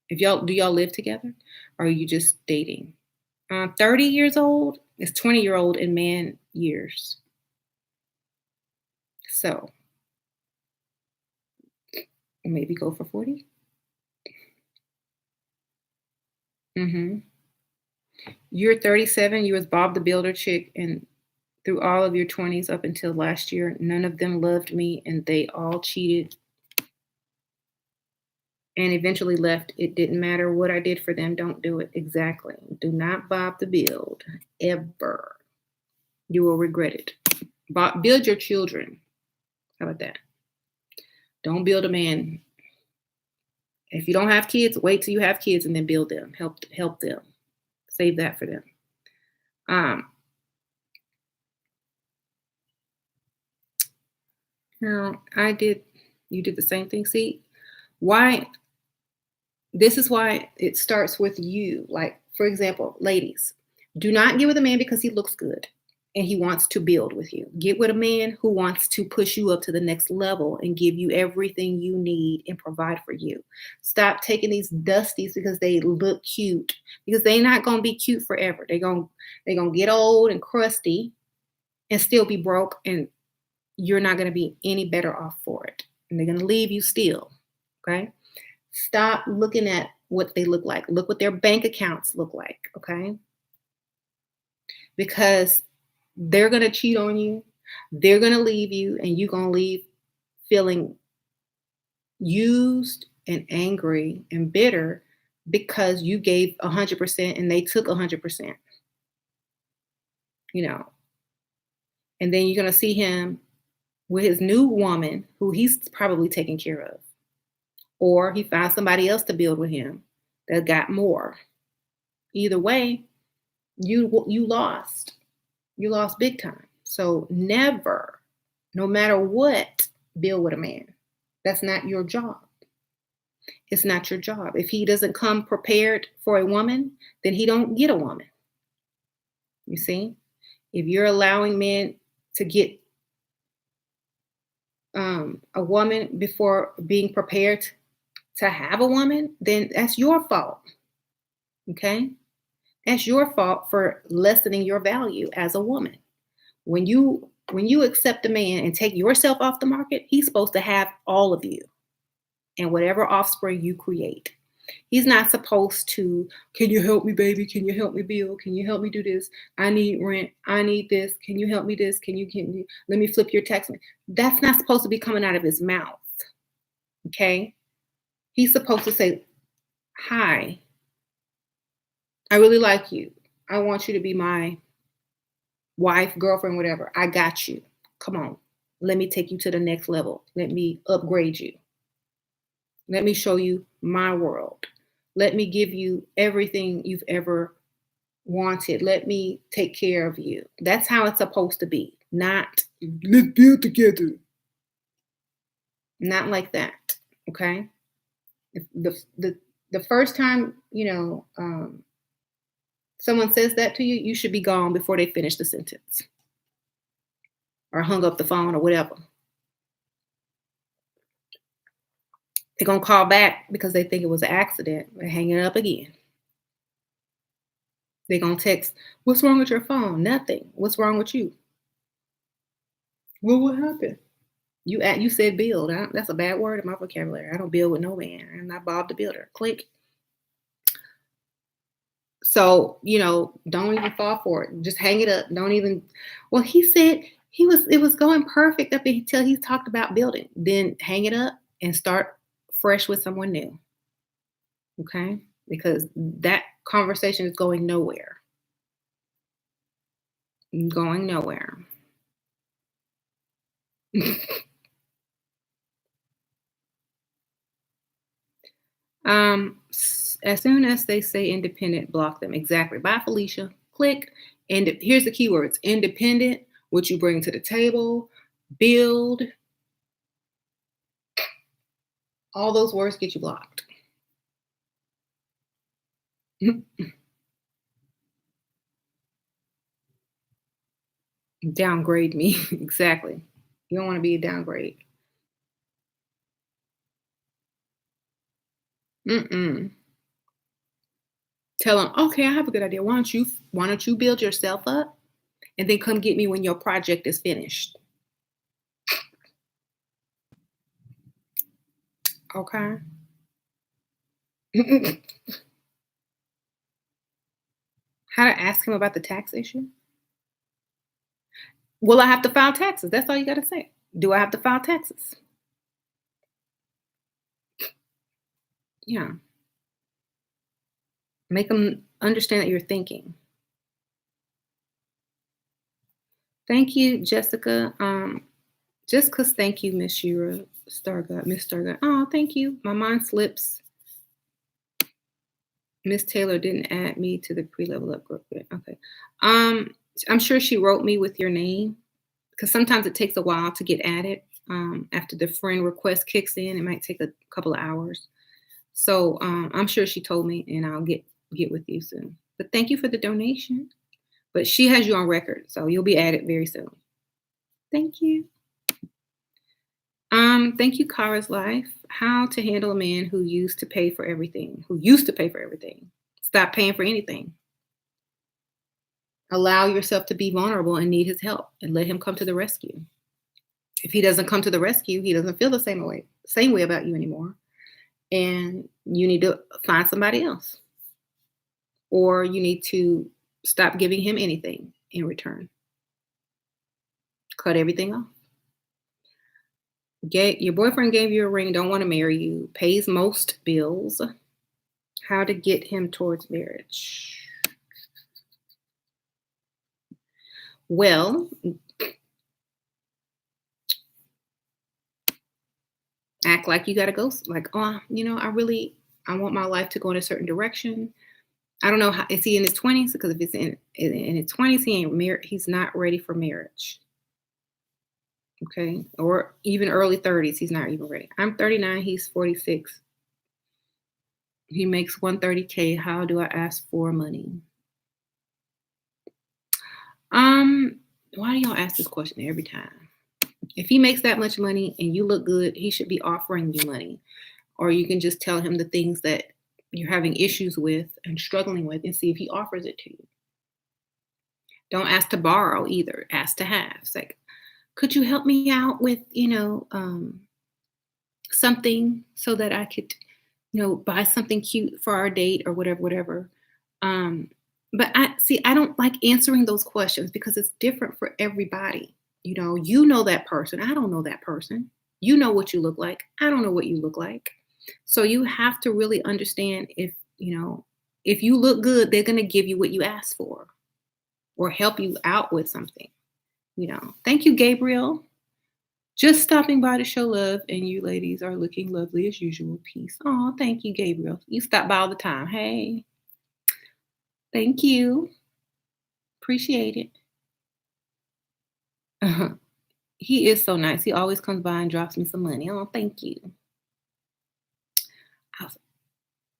if y'all live together, or are you just dating? 30 years old is 20-year-old in man years. So maybe go for 40. Mm-hmm. You're 37. You was Bob the Builder chick, and through all of your 20s up until last year, none of them loved me, and they all cheated and eventually left. It didn't matter what I did for them. Don't do it. Exactly. Do not Bob the Build ever. You will regret it. Build your children. How about that? Don't build a man. If you don't have kids, wait till you have kids and then build them. Help them. Save that for them. Now you did the same thing. See, why? This is why it starts with you. Like, for example, ladies, do not get with a man because he looks good and he wants to build with you. Get with a man who wants to push you up to the next level and give you everything you need and provide for you. Stop taking these dusties because they look cute, because they're not going to be cute forever. They're going to get old and crusty and still be broke, and you're not going to be any better off for it. And they're going to leave you still. Okay? Stop looking at what they look like. Look what their bank accounts look like, okay? Because they're going to cheat on you. They're going to leave you, and you're going to leave feeling used and angry and bitter because you gave 100% and they took 100%. You know, and then you're going to see him with his new woman who he's probably taking care of. Or he found somebody else to build with him that got more. Either way, you lost. You lost big time. So never, no matter what, build with a man. That's not your job. It's not your job. If he doesn't come prepared for a woman, then he don't get a woman. You see? If you're allowing men to get a woman before being prepared to have a woman, then that's your fault. Okay? That's your fault for lessening your value as a woman. When you accept a man and take yourself off the market, he's supposed to have all of you and whatever offspring you create. He's not supposed to, can you help me, baby? Can you help me build? Can you help me do this? I need rent. I need this. Can you help me this? Can you let me flip your text? That's not supposed to be coming out of his mouth. Okay? He's supposed to say, hi, I really like you. I want you to be my wife, girlfriend, whatever. I got you. Come on. Let me take you to the next level. Let me upgrade you. Let me show you my world. Let me give you everything you've ever wanted. Let me take care of you. That's how it's supposed to be. Not, let's build together. Not like that. Okay? The first time, someone says that to you, you should be gone before they finish the sentence or hung up the phone or whatever. They're going to call back because they think it was an accident. They're hanging it up again. They're going to text, what's wrong with your phone? Nothing. What's wrong with you? Well, what happened? You said build. That's a bad word in my vocabulary. I don't build with no man. I'm not Bob the Builder. Click. So, don't even fall for it. Just hang it up. Don't even, well, he said, It was going perfect up until he talked about building. Then hang it up and start fresh with someone new. Okay? Because that conversation is going nowhere. Going nowhere. As soon as they say independent, block them. Exactly. Bye, Felicia. Click. And here's the keywords: independent, what you bring to the table, build. All those words get you blocked. Downgrade me. Exactly. You don't want to be a downgrade. Mm-mm. Tell them, okay, I have a good idea. Why don't you build yourself up and then come get me when your project is finished? Okay. How to ask him about the tax issue? Will I have to file taxes? That's all you got to say. Do I have to file taxes? Yeah. Make them understand that you're thinking. Thank you, Jessica. Just cause thank you, Miss Shira Stargott, Miss Stargott. Oh, thank you. My mind slips. Miss Taylor didn't add me to the pre-level up group yet. Okay. Um, I'm sure she wrote me with your name because sometimes it takes a while to get added. After the friend request kicks in, it might take a couple of hours. So I'm sure she told me, and I'll get with you soon. But thank you for the donation. But she has you on record, so you'll be added very soon. Thank you. Thank you, Kara's Life. How to handle a man who used to pay for everything. Who used to pay for everything. Stop paying for anything. Allow yourself to be vulnerable and need his help, and let him come to the rescue. If he doesn't come to the rescue, he doesn't feel the same way about you anymore, and you need to find somebody else, or you need to stop giving him anything in return. Cut everything off. Your boyfriend gave you a ring, don't want to marry you, pays most bills. How to get him towards marriage? Well, act like you got to go. Like, oh, I want my life to go in a certain direction. I don't know how. Is he in his 20s? Because if it's in his 20s, he ain't married. He's not ready for marriage. Okay, or even early 30s, he's not even ready. I'm 39. He's 46. He makes 130K. How do I ask for money? Why do y'all ask this question every time? If he makes that much money and you look good, he should be offering you money. Or you can just tell him the things that you're having issues with and struggling with and see if he offers it to you. Don't ask to borrow either. Ask to have. It's like, could you help me out with, something so that I could, buy something cute for our date or whatever. Um, but I don't like answering those questions because it's different for everybody. You know that person. I don't know that person. You know what you look like. I don't know what you look like. So you have to really understand if you look good, they're going to give you what you ask for or help you out with something. Thank you, Gabriel. Just stopping by to show love, and you ladies are looking lovely as usual. Peace. Oh, thank you, Gabriel. You stop by all the time. Hey, thank you. Appreciate it. He is so nice. He always comes by and drops me some money. Oh, thank you.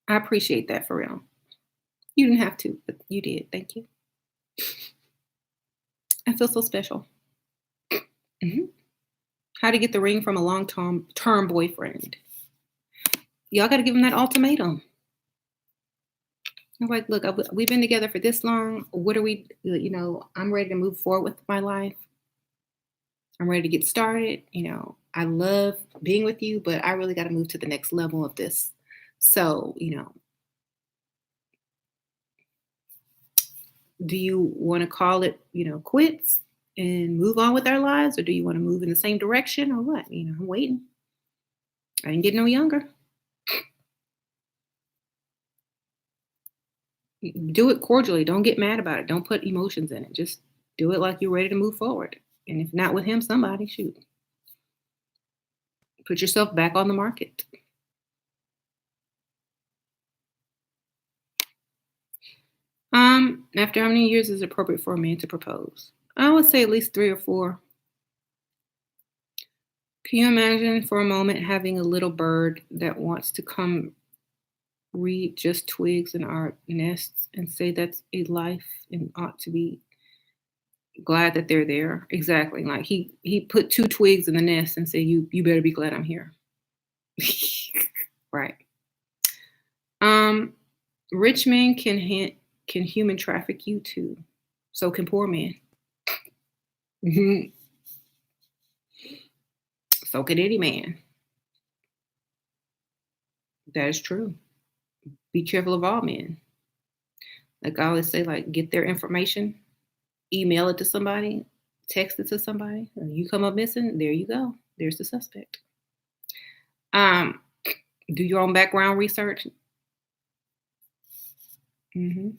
I appreciate that for real. You didn't have to, but you did. Thank you. I feel so special. Mhm. How to get the ring from a long-term boyfriend. Y'all got to give him that ultimatum. I'm like, look, we've been together for this long. What are we, I'm ready to move forward with my life. I'm ready to get started. I love being with you, but I really got to move to the next level of this. So, do you want to call it, quits? and move on with our lives, or do you want to move in the same direction, or what? I'm waiting. I ain't getting no younger. Do it cordially. Don't get mad about it. Don't put emotions in it. Just do it like you're ready to move forward. And if not with him, somebody, shoot, put yourself back on the market. After how many years is it appropriate for a man to propose? I would say at least 3 or 4. Can you imagine for a moment having a little bird that wants to come read just twigs in our nests and say that's a life and ought to be glad that they're there? Exactly. Like he put 2 twigs in the nest and said, you better be glad I'm here. Right. Rich men can human traffic you too. So can poor men. So can any man. That is true. Be careful of all men. Like I always say, like get their information, email it to somebody, text it to somebody. And you come up missing, there you go. There's the suspect. Do your own background research. hmm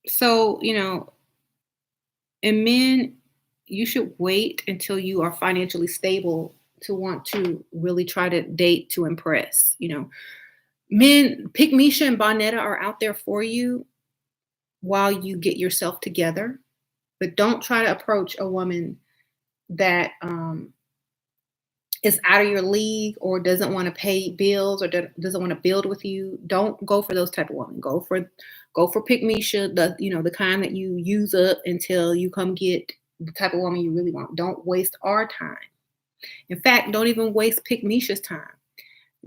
So, and men, you should wait until you are financially stable to want to really try to date to impress. Men, Pick Misha and Bonetta are out there for you while you get yourself together, but don't try to approach a woman that is out of your league or doesn't want to pay bills or doesn't want to build with you. Don't go for those type of women. Go for Pick Misha, the kind that you use up until you come get the type of woman you really want. Don't waste our time. In fact, don't even waste Pick Misha's time.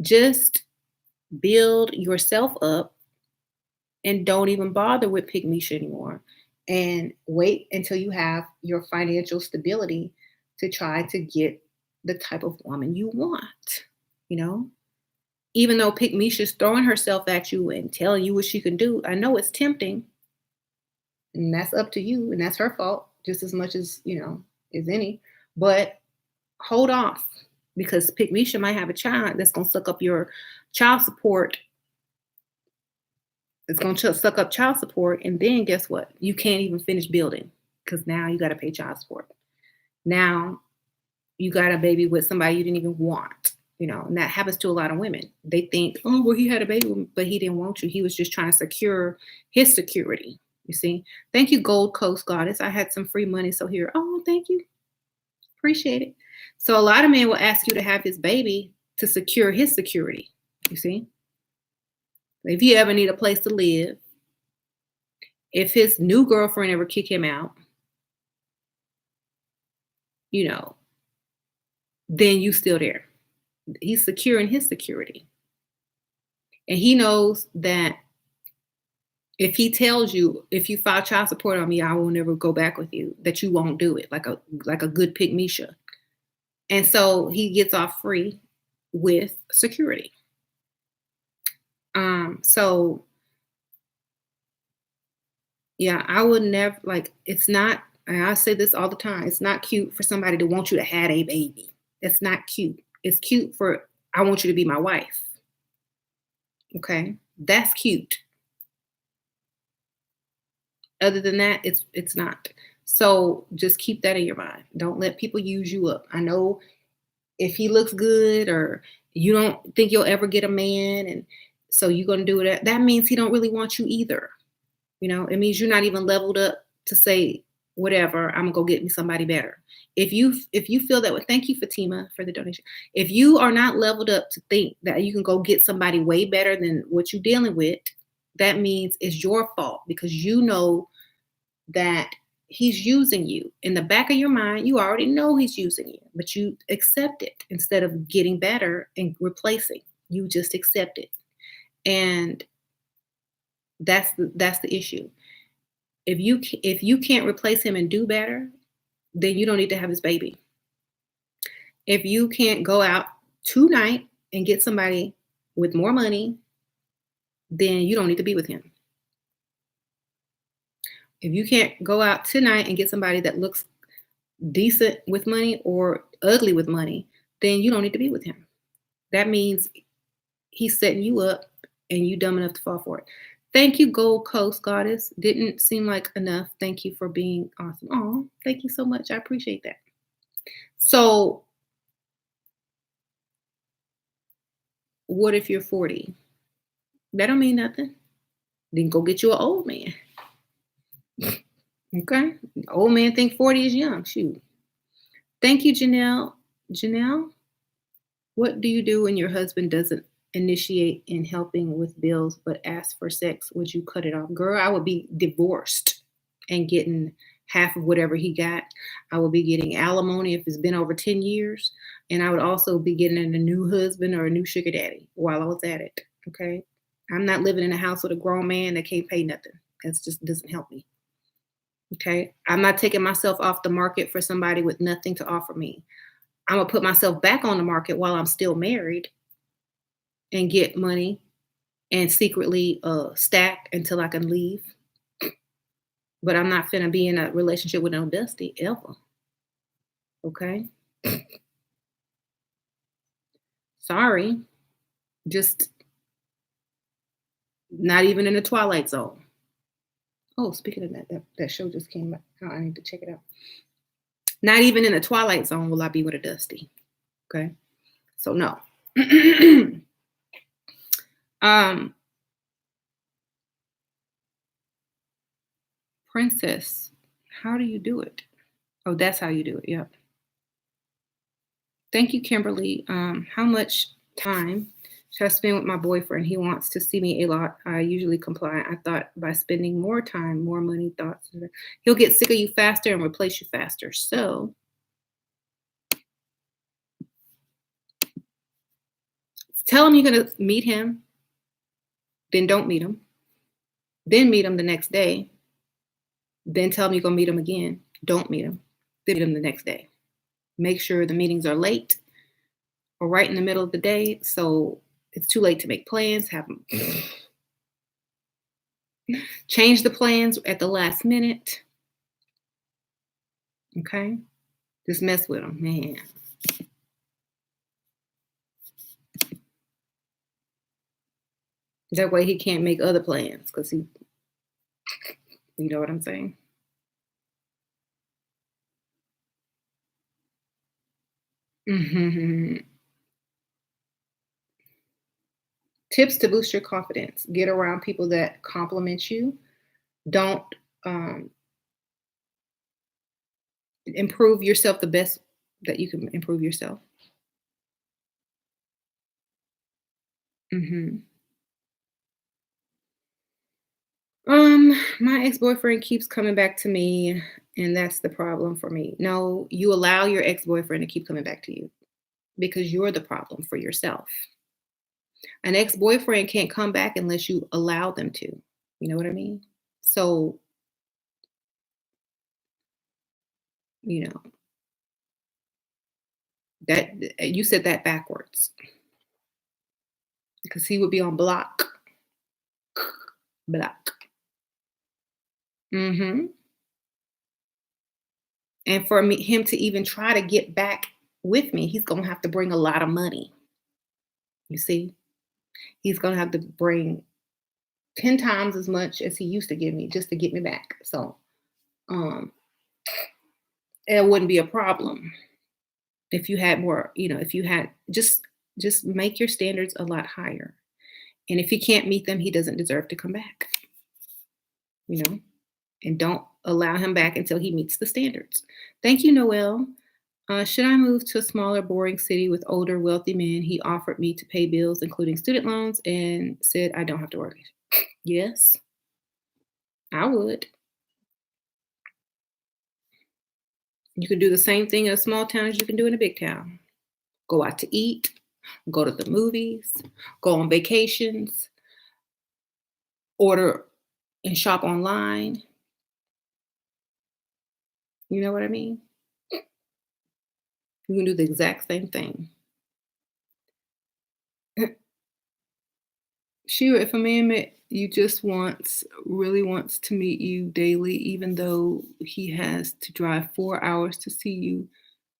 Just build yourself up and don't even bother with Pick Misha anymore. And wait until you have your financial stability to try to get the type of woman you want. You know, even though Pick Misha's throwing herself at you and telling you what she can do, I know it's tempting, and that's up to you, and that's her fault just as much as as any. But hold off because Pick Misha might have a child that's gonna suck up your child support. It's gonna suck up child support, and then guess what? You can't even finish building because now you got to pay child support. Now you got a baby with somebody you didn't even want. And that happens to a lot of women. They think, oh, well, he had a baby, but he didn't want you. He was just trying to secure his security. You see? Thank you, Gold Coast Goddess. I had some free money, so here. Oh, thank you. Appreciate it. So a lot of men will ask you to have his baby to secure his security. You see? If you ever need a place to live, if his new girlfriend ever kick him out, then you still there. He's securing his security. And he knows that if he tells you, if you file child support on me, I will never go back with you, that you won't do it like a good Pick Misha. And so he gets off free with security. So yeah, I would never it's not, and I say this all the time, it's not cute for somebody to want you to have a baby. It's not cute. It's cute for I want you to be my wife. Okay? That's cute. Other than that, it's not. So just keep that in your mind. Don't let people use you up. I know if he looks good or you don't think you'll ever get a man and so you're going to do it, that means he don't really want you either. It means you're not even leveled up to say, whatever, I'm gonna go get me somebody better. If you feel that way, thank you, Fatima, for the donation. If you are not leveled up to think that you can go get somebody way better than what you're dealing with, that means it's your fault because you know that he's using you. In the back of your mind, you already know he's using you, but you accept it instead of getting better and replacing. You just accept it. And that's the issue. If you can't replace him and do better, then you don't need to have his baby. If you can't go out tonight and get somebody with more money, then you don't need to be with him. If you can't go out tonight and get somebody that looks decent with money or ugly with money, then you don't need to be with him. That means he's setting you up and you dumb enough to fall for it. Thank you, Gold Coast Goddess. Didn't seem like enough. Thank you for being awesome. Oh, thank you so much. I appreciate that. So, what if you're 40? That don't mean nothing. Then go get you an old man. Okay? Old man think 40 is young. Shoot. Thank you, Janelle. Janelle, what do you do when your husband doesn't initiate in helping with bills but asks for sex? Would you cut it off? Girl, I would be divorced and getting half of whatever he got. I would be getting alimony if it's been over 10 years. And I would also be getting a new husband or a new sugar daddy while I was at it. Okay? I'm not living in a house with a grown man that can't pay nothing. That just doesn't help me. Okay? I'm not taking myself off the market for somebody with nothing to offer me. I'm gonna put myself back on the market while I'm still married and get money and secretly stack until I can leave. But I'm not finna be in a relationship with no Dusty ever. Okay? Sorry. Just not even in the Twilight Zone. Oh, speaking of that show just came out. Oh, I need to check it out. Not even in the Twilight Zone will I be with a Dusty. Okay? So no. Princess, how do you do it? Oh, that's how you do it. Yep. Thank you, Kimberly. How much time should I spend with my boyfriend? He wants to see me a lot. I usually comply. I thought by spending more time, more money, thoughts, he'll get sick of you faster and replace you faster. So tell him you're going to meet him, then don't meet him, then meet him the next day, then tell him you're going to meet him again. Don't meet him, then meet him the next day. Make sure the meetings are late or right in the middle of the day, so it's too late to make plans. Have them change the plans at the last minute. Okay? Just mess with them, man. That way he can't make other plans because you know what I'm saying? Mm-hmm. Tips to boost your confidence. Get around people that compliment you. Don't um, improve yourself the best that you can improve yourself. Hmm. My ex-boyfriend keeps coming back to me, and that's the problem for me. No, you allow your ex-boyfriend to keep coming back to you because you're the problem for yourself. An ex-boyfriend can't come back unless you allow them to. You know what I mean? So, you know, that you said that backwards because he would be on block. Block. Hmm. And for him to even try to get back with me, he's gonna have to bring a lot of money. You see, he's gonna have to bring 10 times as much as he used to give me just to get me back. So, um, it wouldn't be a problem if you had more. If you had just make your standards a lot higher. And if he can't meet them, he doesn't deserve to come back. You know, and don't allow him back until he meets the standards. Thank you, Noel. Should I move to a smaller, boring city with older, wealthy men? He offered me to pay bills, including student loans, and said I don't have to worry. Yes, I would. You can do the same thing in a small town as you can do in a big town. Go out to eat, go to the movies, go on vacations, order and shop online. You know what I mean? You can do the exact same thing. Sure, if a man met you just really wants to meet you daily, even though he has to drive 4 hours to see you,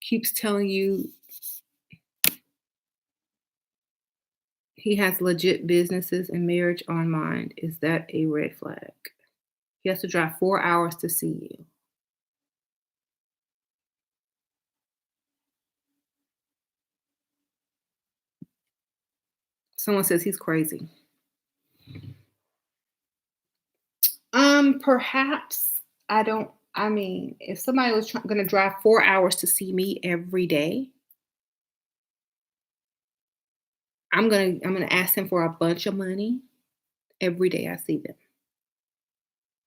keeps telling you he has legit businesses and marriage on mind. Is that a red flag? He has to drive 4 hours to see you. Someone says he's crazy. Perhaps I don't. I mean, if somebody was going to drive 4 hours to see me every day, I'm gonna ask him for a bunch of money every day I see them.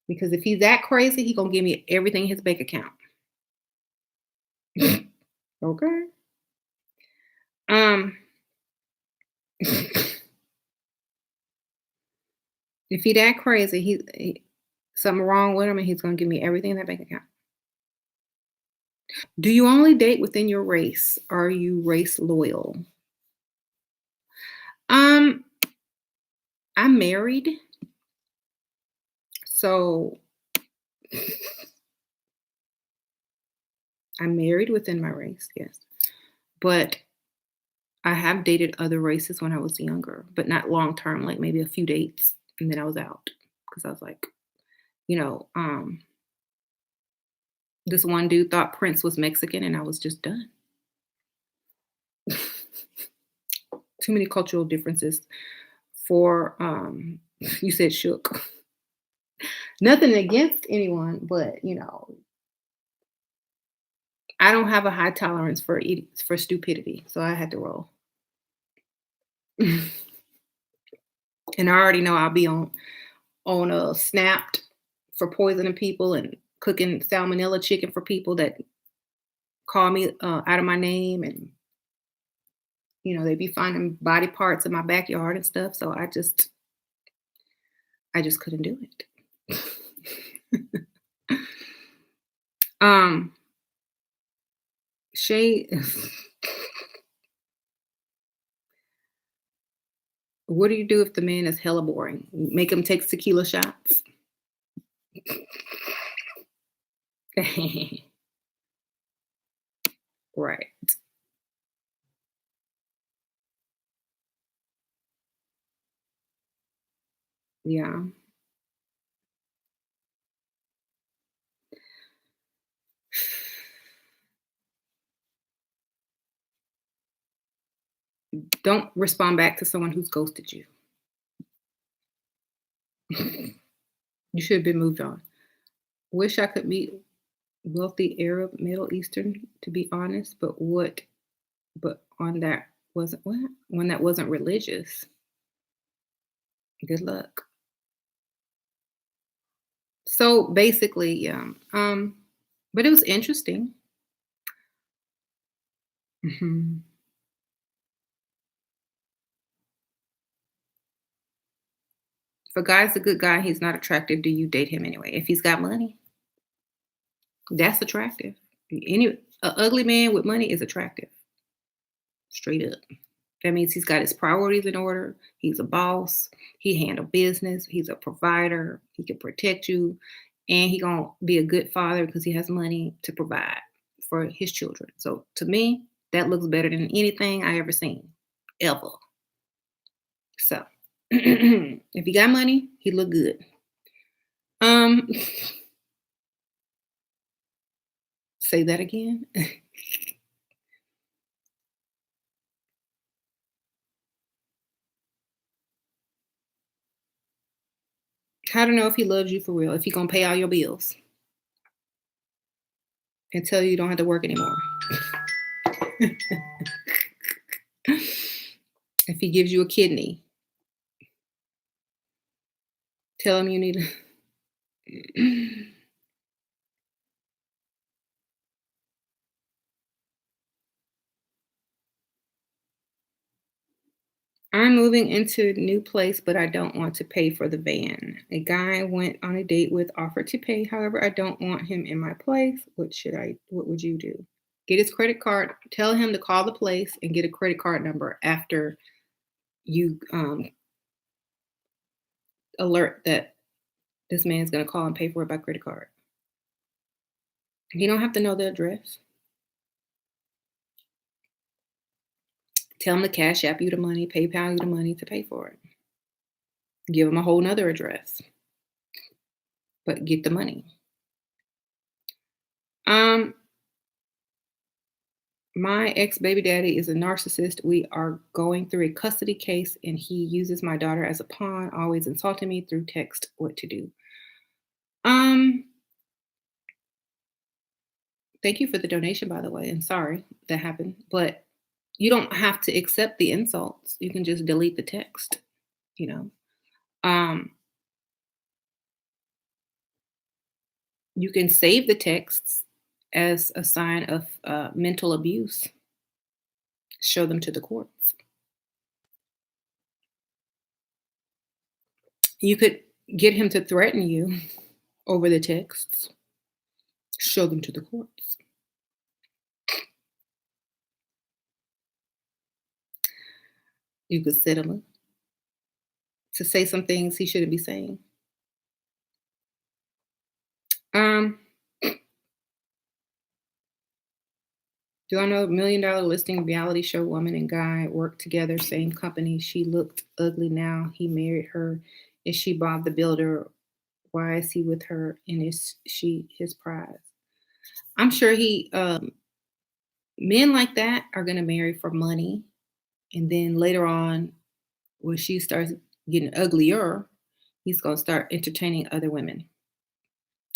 Because if he's that crazy, he gonna give me everything in his bank account. Okay. Um, if he that crazy, something wrong with him, and he's gonna give me everything in that bank account. Do you only date within your race? Are you race loyal? Um, I'm married, so I'm married within my race, yes. But I have dated other races when I was younger, but not long term, like maybe a few dates, and then I was out because I was like, you know, this one dude thought Prince was Mexican, and I was just done. Too many cultural differences for you said shook. Nothing against anyone, but I don't have a high tolerance for stupidity, so I had to roll. And I already know I'll be on a snapped for poisoning people and cooking salmonella chicken for people that call me out of my name, and they be finding body parts in my backyard and stuff. So I just couldn't do it. um, Shay, what do you do if the man is hella boring? Make him take tequila shots. Right. Yeah. Don't respond back to someone who's ghosted you. You should have been moved on. Wish I could meet wealthy Arab, Middle Eastern, to be honest, but on that wasn't what? One that wasn't religious. Good luck. So basically, yeah. But it was interesting. Mhm. If a guy's a good guy, he's not attractive. Do you date him anyway? If he's got money, that's attractive. Any a ugly man with money is attractive. Straight up. That means he's got his priorities in order. He's a boss. He handle business. He's a provider. He can protect you, and he gonna be a good father because he has money to provide for his children. So to me, that looks better than anything I ever seen, ever. So if he got money, he look good. Um, say that again. How to know if he loves you for real? If he gonna pay all your bills and tell you you don't have to work anymore. If he gives you a kidney, tell him you need. I'm moving into a new place, but I don't want to pay for the van. A guy I went on a date with offered to pay. However, I don't want him in my place. What would you do? Get his credit card. Tell him to call the place and get a credit card number after you alert that this man's gonna call and pay for it by credit card. You don't have to know the address. Tell him to cash app you the money, PayPal you the money to pay for it. Give him a whole nother address, but get the money. Um, my ex baby daddy is a narcissist. We are going through a custody case, and he uses my daughter as a pawn, always insulting me through text what to do. Um, Thank you for the donation, by the way, and sorry that happened, but you don't have to accept the insults. You can just delete the text, you know. Um, you can save the texts as a sign of mental abuse. Show them to the courts. You could get him to threaten you over the texts. Show them to the courts. You could set him up to say some things he shouldn't be saying. Um, do I know $1 million listing reality show woman and guy work together, same company? She looked ugly now. He married her. Is she Bob the Builder? Why is he with her? And is she his prize? I'm sure men like that are going to marry for money. And then later on, when she starts getting uglier, he's going to start entertaining other women.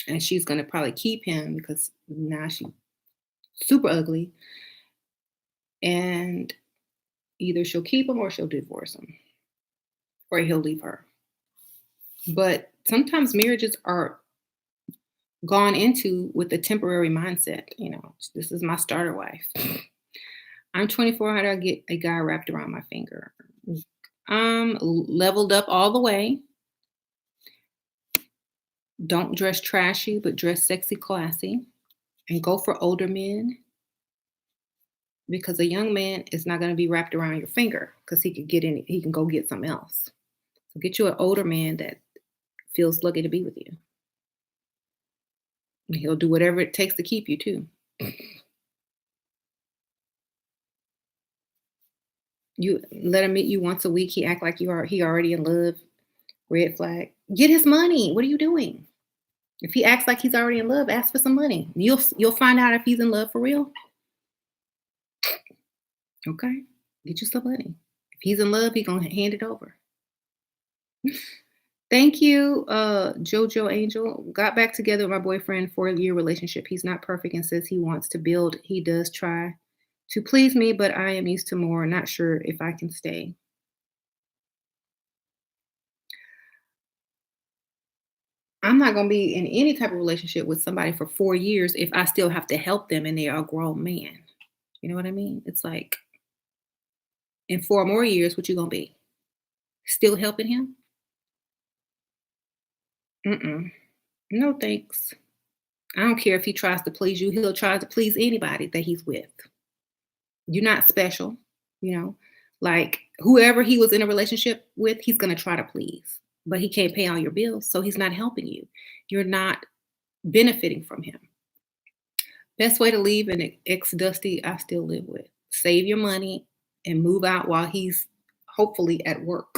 And she's going to probably keep him because now she's super ugly. And either she'll keep him or she'll divorce him or he'll leave her. But sometimes marriages are gone into with a temporary mindset. This is my starter wife. I'm 24. How do I get a guy wrapped around my finger? Leveled up all the way. Don't dress trashy, but dress sexy, classy, and go for older men because a young man is not going to be wrapped around your finger because he can go get something else. So get you an older man that feels lucky to be with you. And he'll do whatever it takes to keep you too. You let him meet you once a week. He act like he already in love. Red flag. Get his money. What are you doing? If he acts like he's already in love, ask for some money. You'll find out if he's in love for real. Okay, get you some money. If he's in love, he's gonna hand it over. Thank you, Jojo Angel. Got back together with my boyfriend, 4-year relationship. He's not perfect and says he wants to build. He does try to please me, but I am used to more. Not sure if I can stay. I'm not gonna be in any type of relationship with somebody for 4 years if I still have to help them and they are a grown man. You know what I mean? It's like in 4 more years, what you gonna be? Still helping him? Mm-mm. No thanks. I don't care if he tries to please you. He'll try to please anybody that he's with. You're not special, you know. Like whoever he was in a relationship with, he's gonna try to please, but he can't pay all your bills, so he's not helping you. You're not benefiting from him. Best way to leave an ex Dusty I still live with. Save your money and move out while he's hopefully at work,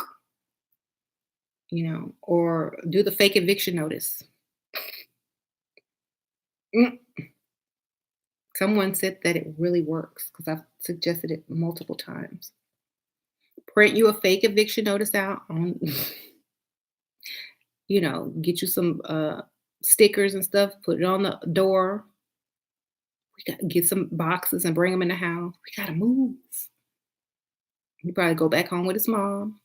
or do the fake eviction notice. Mm. Someone said that it really works because I've suggested it multiple times. Print you a fake eviction notice out on, get you some stickers and stuff, put it on the door. We got to get some boxes and bring them in the house. We got to move. He probably go back home with his mom.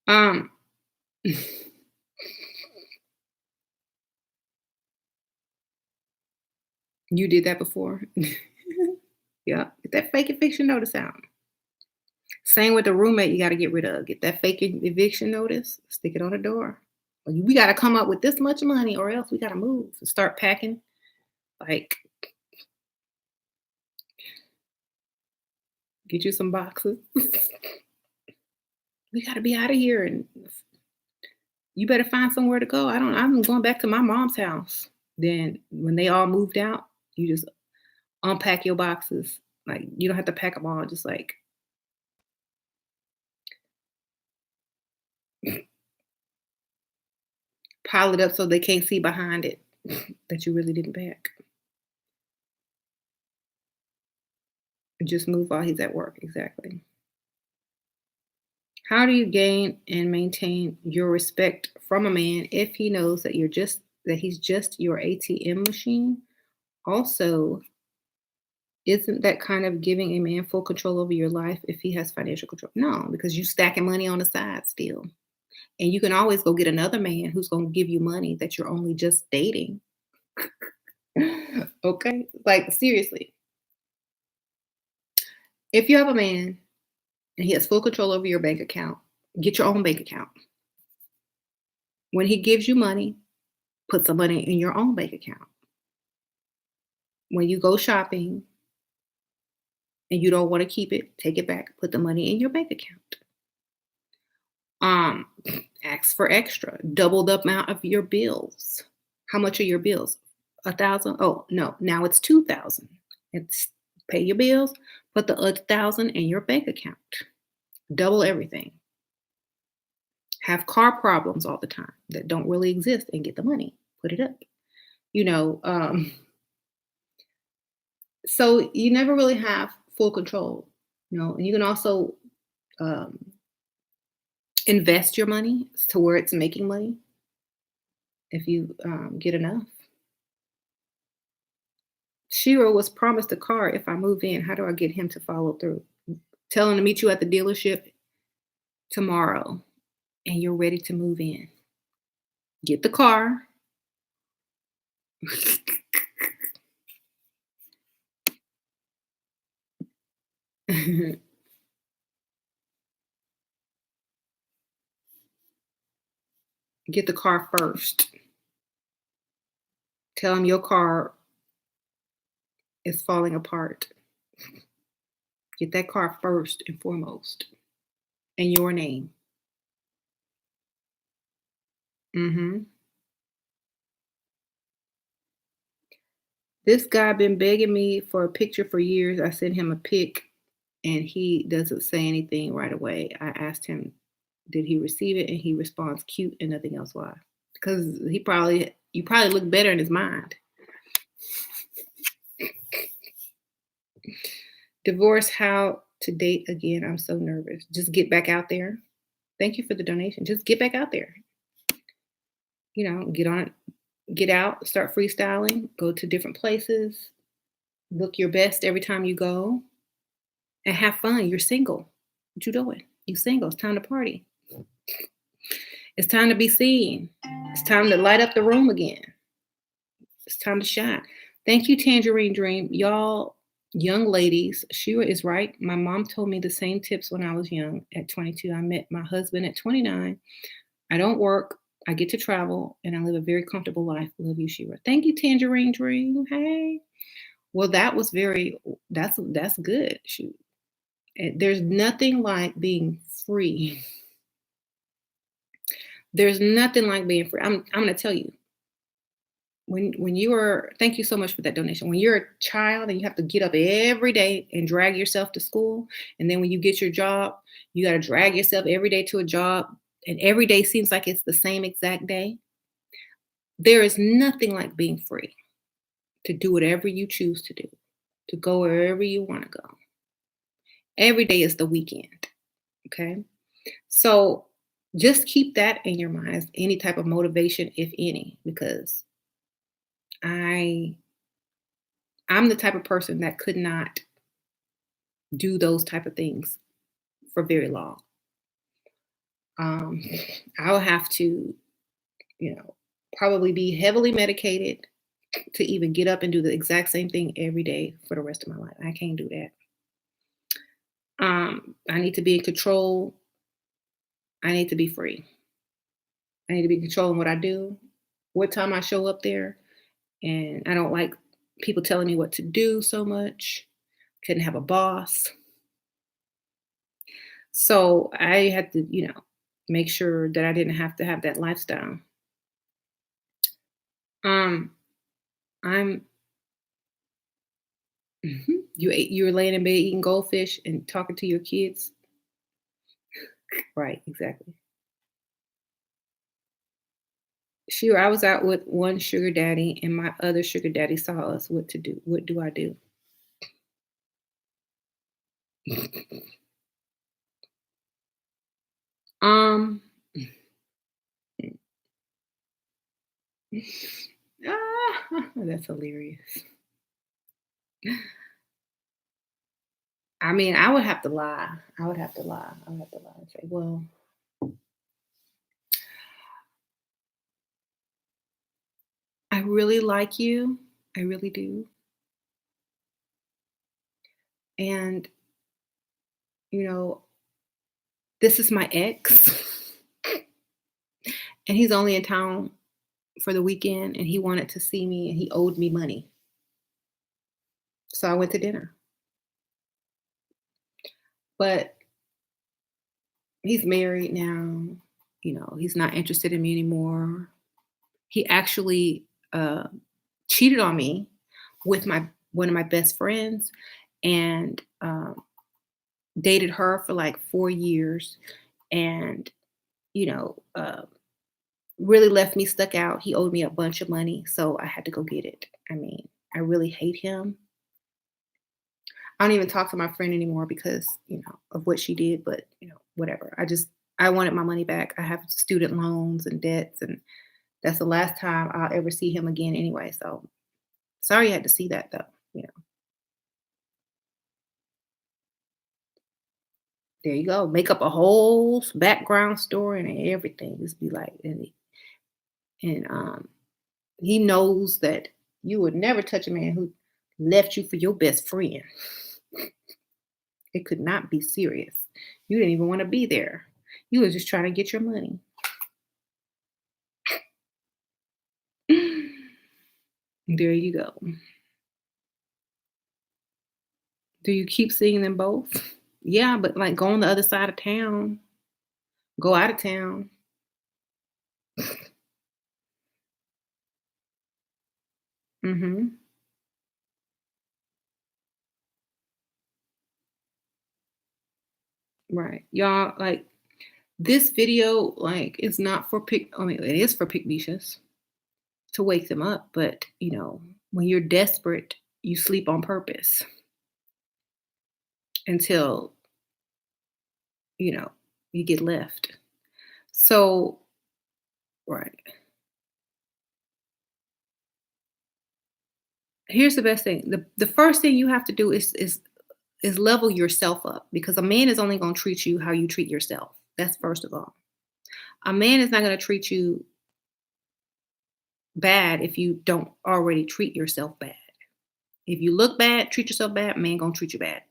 um, you did that before. Yeah, get that fake eviction notice out. Same with the roommate you got to get rid of. Get that fake eviction notice, stick it on the door. We got to come up with this much money or else we got to move and start packing. Like, Get you some boxes. We got to be out of here, and you better find somewhere to go. I'm going back to my mom's house. Then when they all moved out, you just unpack your boxes. Like you don't have to pack them all. Just like pile it up so they can't see behind it that you really didn't pack. Just move while he's at work. Exactly. How do you gain and maintain your respect from a man if he knows that he's just your ATM machine? Also, isn't that kind of giving a man full control over your life if he has financial control? No, because you stacking money on the side still. And you can always go get another man who's going to give you money that you're only just dating. Okay? Like seriously. If you have a man and he has full control over your bank account, get your own bank account. When he gives you money, put some money in your own bank account. When you go shopping and you don't want to keep it, take it back, put the money in your bank account. Um, Ask for extra. Double the amount of your bills. How much are your bills? 1,000? Oh no, now it's 2,000. It's pay your bills, put the 1,000 in your bank account. Double everything. Have car problems all the time that don't really exist and get the money. Put it up. You know, so you never really have full control. And you can also um, invest your money to where it's making money if you get enough. Shira was promised a car if I move in. How do I get him to follow through? Tell him to meet you at the dealership tomorrow and you're ready to move in. Get the car. Get the car first. Tell him your car is falling apart. Get that car first and foremost. And your name. This guy been begging me for a picture for years. I sent him a pic and he doesn't say anything right away. I asked him, did he receive it? And he responds cute and nothing else. Why? Because you probably look better in his mind. Divorce, how to date again. I'm so nervous. Just get back out there. Thank you for the donation. Just get back out there. Get on it, get out, start freestyling, go to different places, look your best every time you go, and have fun. You're single. What you doing? You single. It's time to party. It's time to be seen. It's time to light up the room again. It's time to shine. Thank you, Tangerine Dream. Y'all, young ladies, Shira is right. My mom told me the same tips when I was young. At 22, I met my husband at 29. I don't work. I get to travel, and I live a very comfortable life. Love you, Shira. Thank you, Tangerine Dream. Hey. Well, that's good. Shoot. There's nothing like being free. There's nothing like being free. I'm going to tell you. When you are, thank you so much for that donation. When you're a child and you have to get up every day and drag yourself to school, and then when you get your job, you got to drag yourself every day to a job, and every day seems like it's the same exact day. There is nothing like being free to do whatever you choose to do, to go wherever you want to go. Every day is the weekend. Okay. So just keep that in your mind as any type of motivation, if any, because I'm the type of person that could not do those type of things for very long. I'll have to, probably be heavily medicated to even get up and do the exact same thing every day for the rest of my life. I can't do that. I need to be in control. I need to be free. I need to be controlling what I do, what time I show up there. And I don't like people telling me what to do so much. Couldn't have a boss. So I had to, make sure that I didn't have to have that lifestyle. Um, I'm you were laying in bed eating goldfish and talking to your kids. Right, exactly. Sure, I was out with one sugar daddy and my other sugar daddy saw us. What to do? What do I do? Um, that's hilarious. I mean, I would have to lie. I would have to lie. I would have to lie and say, well, I really like you. I really do. And, you know, this is my ex. And he's only in town for the weekend and he wanted to see me and he owed me money. So I went to dinner. But he's married now. He's not interested in me anymore. He actually cheated on me with my one of my best friends and dated her for like 4 years and you know uh, really left me stuck out. He owed me a bunch of money, so I had to go get it. I mean, I really hate him. I don't even talk to my friend anymore because of what she did, but whatever. I wanted my money back. I have student loans and debts, and that's the last time I'll ever see him again anyway. So sorry you had to see that though. There you go. Make up a whole background story and everything. Just be like, and he knows that you would never touch a man who left you for your best friend. It could not be serious. You didn't even want to be there. You was just trying to get your money. There you go. Do you keep seeing them both? Yeah, but like go on the other side of town. Go out of town. Mhm. Right. Y'all, like this video, like, is not for pick. I mean, it is for pygmishas to wake them up, but when you're desperate, you sleep on purpose until you know you get left. So, right. Here's the best thing. The first thing you have to do is level yourself up because a man is only going to treat you how you treat yourself. That's first of all. A man is not going to treat you bad if you don't already treat yourself bad. If you look bad, treat yourself bad, man gonna treat you bad.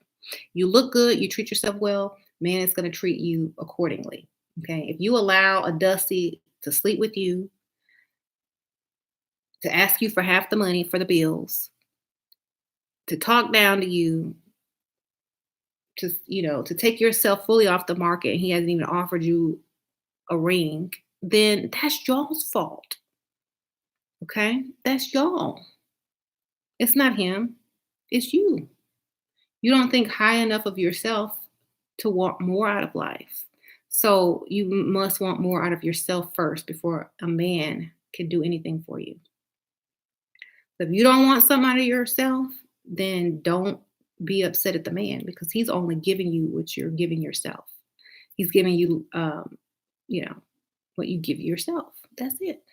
You look good, you treat yourself well, man is gonna treat you accordingly. Okay. If you allow a dusty to sleep with you, to ask you for half the money for the bills, to talk down to you, to take yourself fully off the market and he hasn't even offered you a ring, then that's y'all's fault. Okay? That's y'all. It's not him. It's you. You don't think high enough of yourself to want more out of life. So you must want more out of yourself first before a man can do anything for you. If you don't want something out of yourself, then don't be upset at the man because he's only giving you what you're giving yourself. He's giving you, you know, what you give yourself. That's it.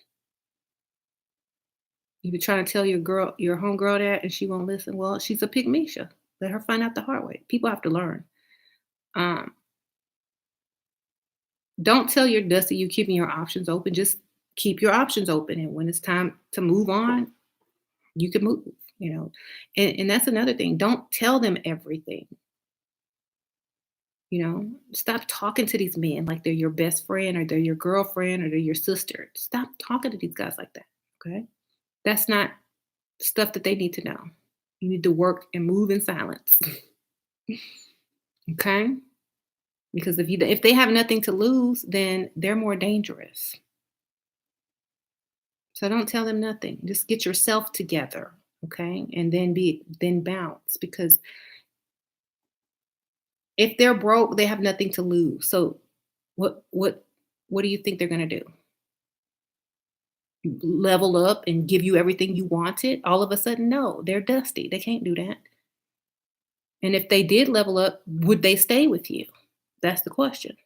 You've been trying to tell your homegirl that, and she won't listen. Well, she's a pygmisha. Let her find out the hard way. People have to learn. Um, don't tell your dusty you keeping your options open. Just keep your options open, and when it's time to move on, you can move. And that's another thing. Don't tell them everything. Stop talking to these men like they're your best friend or they're your girlfriend or they're your sister. Stop talking to these guys like that. Okay, that's not stuff that they need to know. You need to work and move in silence. Okay. Because if they have nothing to lose, then they're more dangerous. So don't tell them nothing. Just get yourself together, okay? And then bounce because if they're broke, they have nothing to lose. So what do you think they're going to do? Level up and give you everything you wanted? All of a sudden, no, they're dusty. They can't do that. And if they did level up, would they stay with you? That's the question.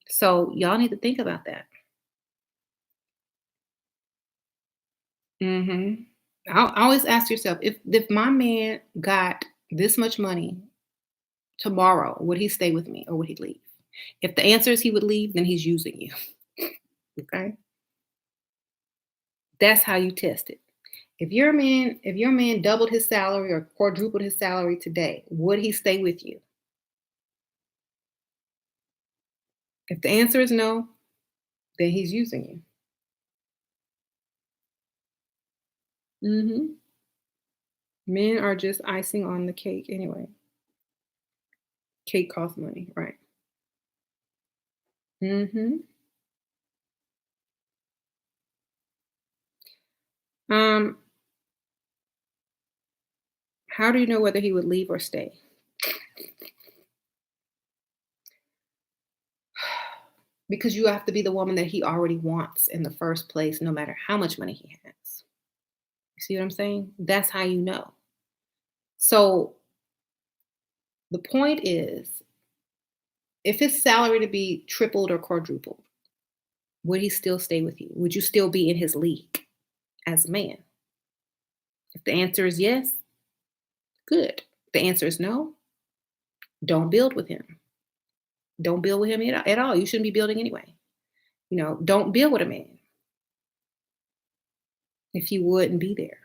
So y'all need to think about that. Mhm. Always ask yourself, if my man got this much money tomorrow, would he stay with me or would he leave? If the answer is he would leave, then he's using you. Okay? That's how you test it. If your man doubled his salary or quadrupled his salary today, would he stay with you? If the answer is no, then he's using you. Men are just icing on the cake anyway. Cake costs money, right? Mhm. Um, how do you know whether he would leave or stay? Because you have to be the woman that he already wants in the first place, no matter how much money he has. You see what I'm saying? That's how you know. So the point is, if his salary to be tripled or quadrupled, would he still stay with you? Would you still be in his league as a man? If the answer is yes, good. If the answer is no, don't build with him. Don't build with him at all. You shouldn't be building anyway. Don't build with a man if he wouldn't be there,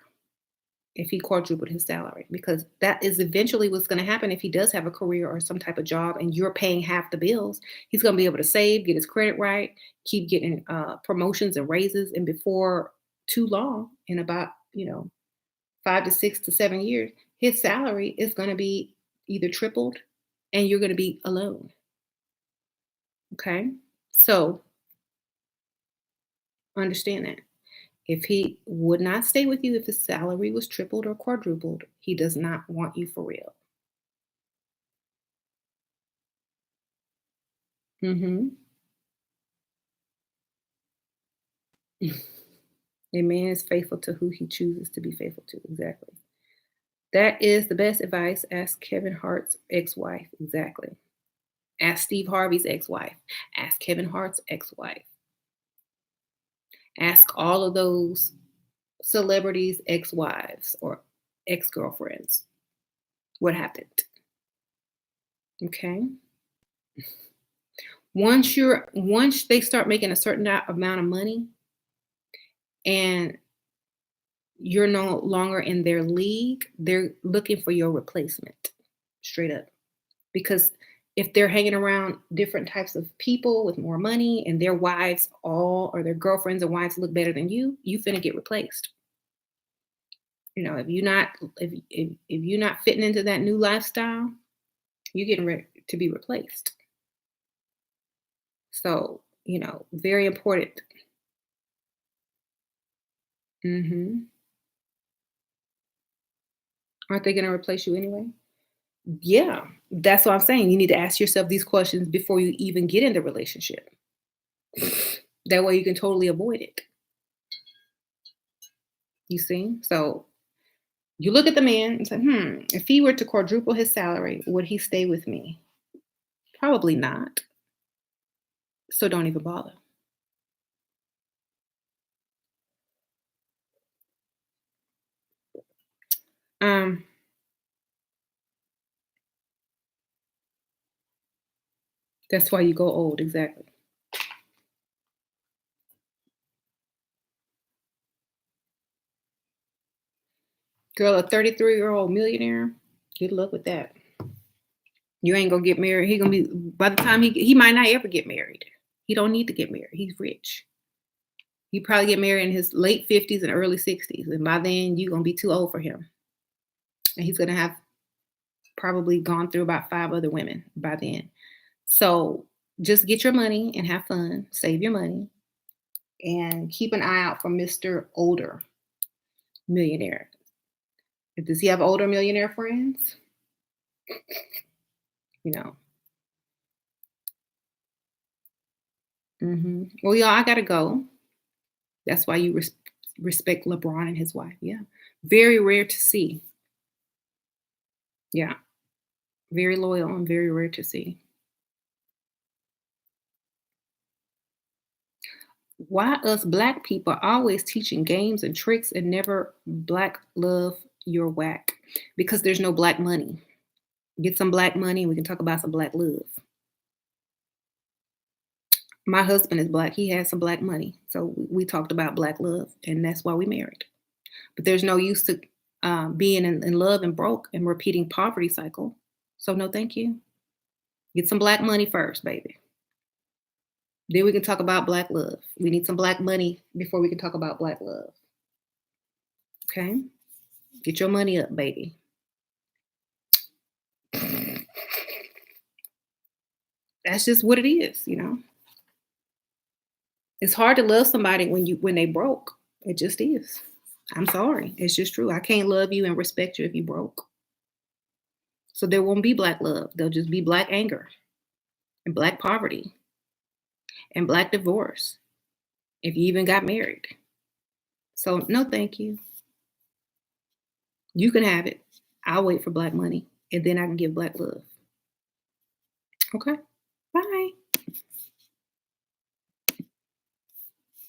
if he quadrupled his salary, because that is eventually what's going to happen if he does have a career or some type of job and you're paying half the bills. He's going to be able to save, get his credit right, keep getting promotions and raises. And before too long, in about, 5 to 6 to 7 years, his salary is going to be either tripled and you're going to be alone. Okay. So understand that. If he would not stay with you if his salary was tripled or quadrupled, he does not want you for real. Mhm. A man is faithful to who he chooses to be faithful to. Exactly. That is the best advice. Ask Kevin Hart's ex-wife. Exactly. Ask Steve Harvey's ex-wife. Ask Kevin Hart's ex-wife. Ask all of those celebrities' ex-wives or ex-girlfriends what happened. Okay. Once they start making a certain amount of money and you're no longer in their league, they're looking for your replacement. Straight up. Because if they're hanging around different types of people with more money and their wives all or their girlfriends and wives look better than you finna get replaced. If you're not if you're not fitting into that new lifestyle, you're getting ready to be replaced. So, very important. Mhm. Aren't they gonna replace you anyway? Yeah, that's what I'm saying. You need to ask yourself these questions before you even get in the relationship. That way you can totally avoid it. You see? So you look at the man and say, if he were to quadruple his salary, would he stay with me? Probably not. So don't even bother. Um, that's why you go old, exactly. Girl, a 33-year-old millionaire, good luck with that. You ain't gonna get married. He gonna be by the time he might not ever get married. He don't need to get married. He's rich. He probably get married in his late 50s and early 60s. And by then you're gonna be too old for him. And he's gonna have probably gone through about 5 other women by then. So just get your money and have fun, save your money, and keep an eye out for Mr. Older Millionaire. Does he have older millionaire friends? You know. Well, y'all, I gotta go. That's why you respect LeBron and his wife. Yeah. Very rare to see. Yeah. Very loyal and very rare to see. Why us black people are always teaching games and tricks and never black love your whack? Because there's no black money. Get some black money and we can talk about some black love. My husband is black. He has some black money. So we talked about black love and that's why we married. But there's no use to being in love and broke and repeating poverty cycle. So no, thank you. Get some black money first, baby. Then we can talk about black love. We need some black money before we can talk about black love. Okay? Get your money up, baby. That's just what it is, you know. It's hard to love somebody when they broke. It just is. I'm sorry. It's just true. I can't love you and respect you if you broke. So there won't be black love. There'll just be black anger and black poverty and black divorce if you even got married. So no, thank you. You can have it. I'll wait for black money and then I can give black love. Okay.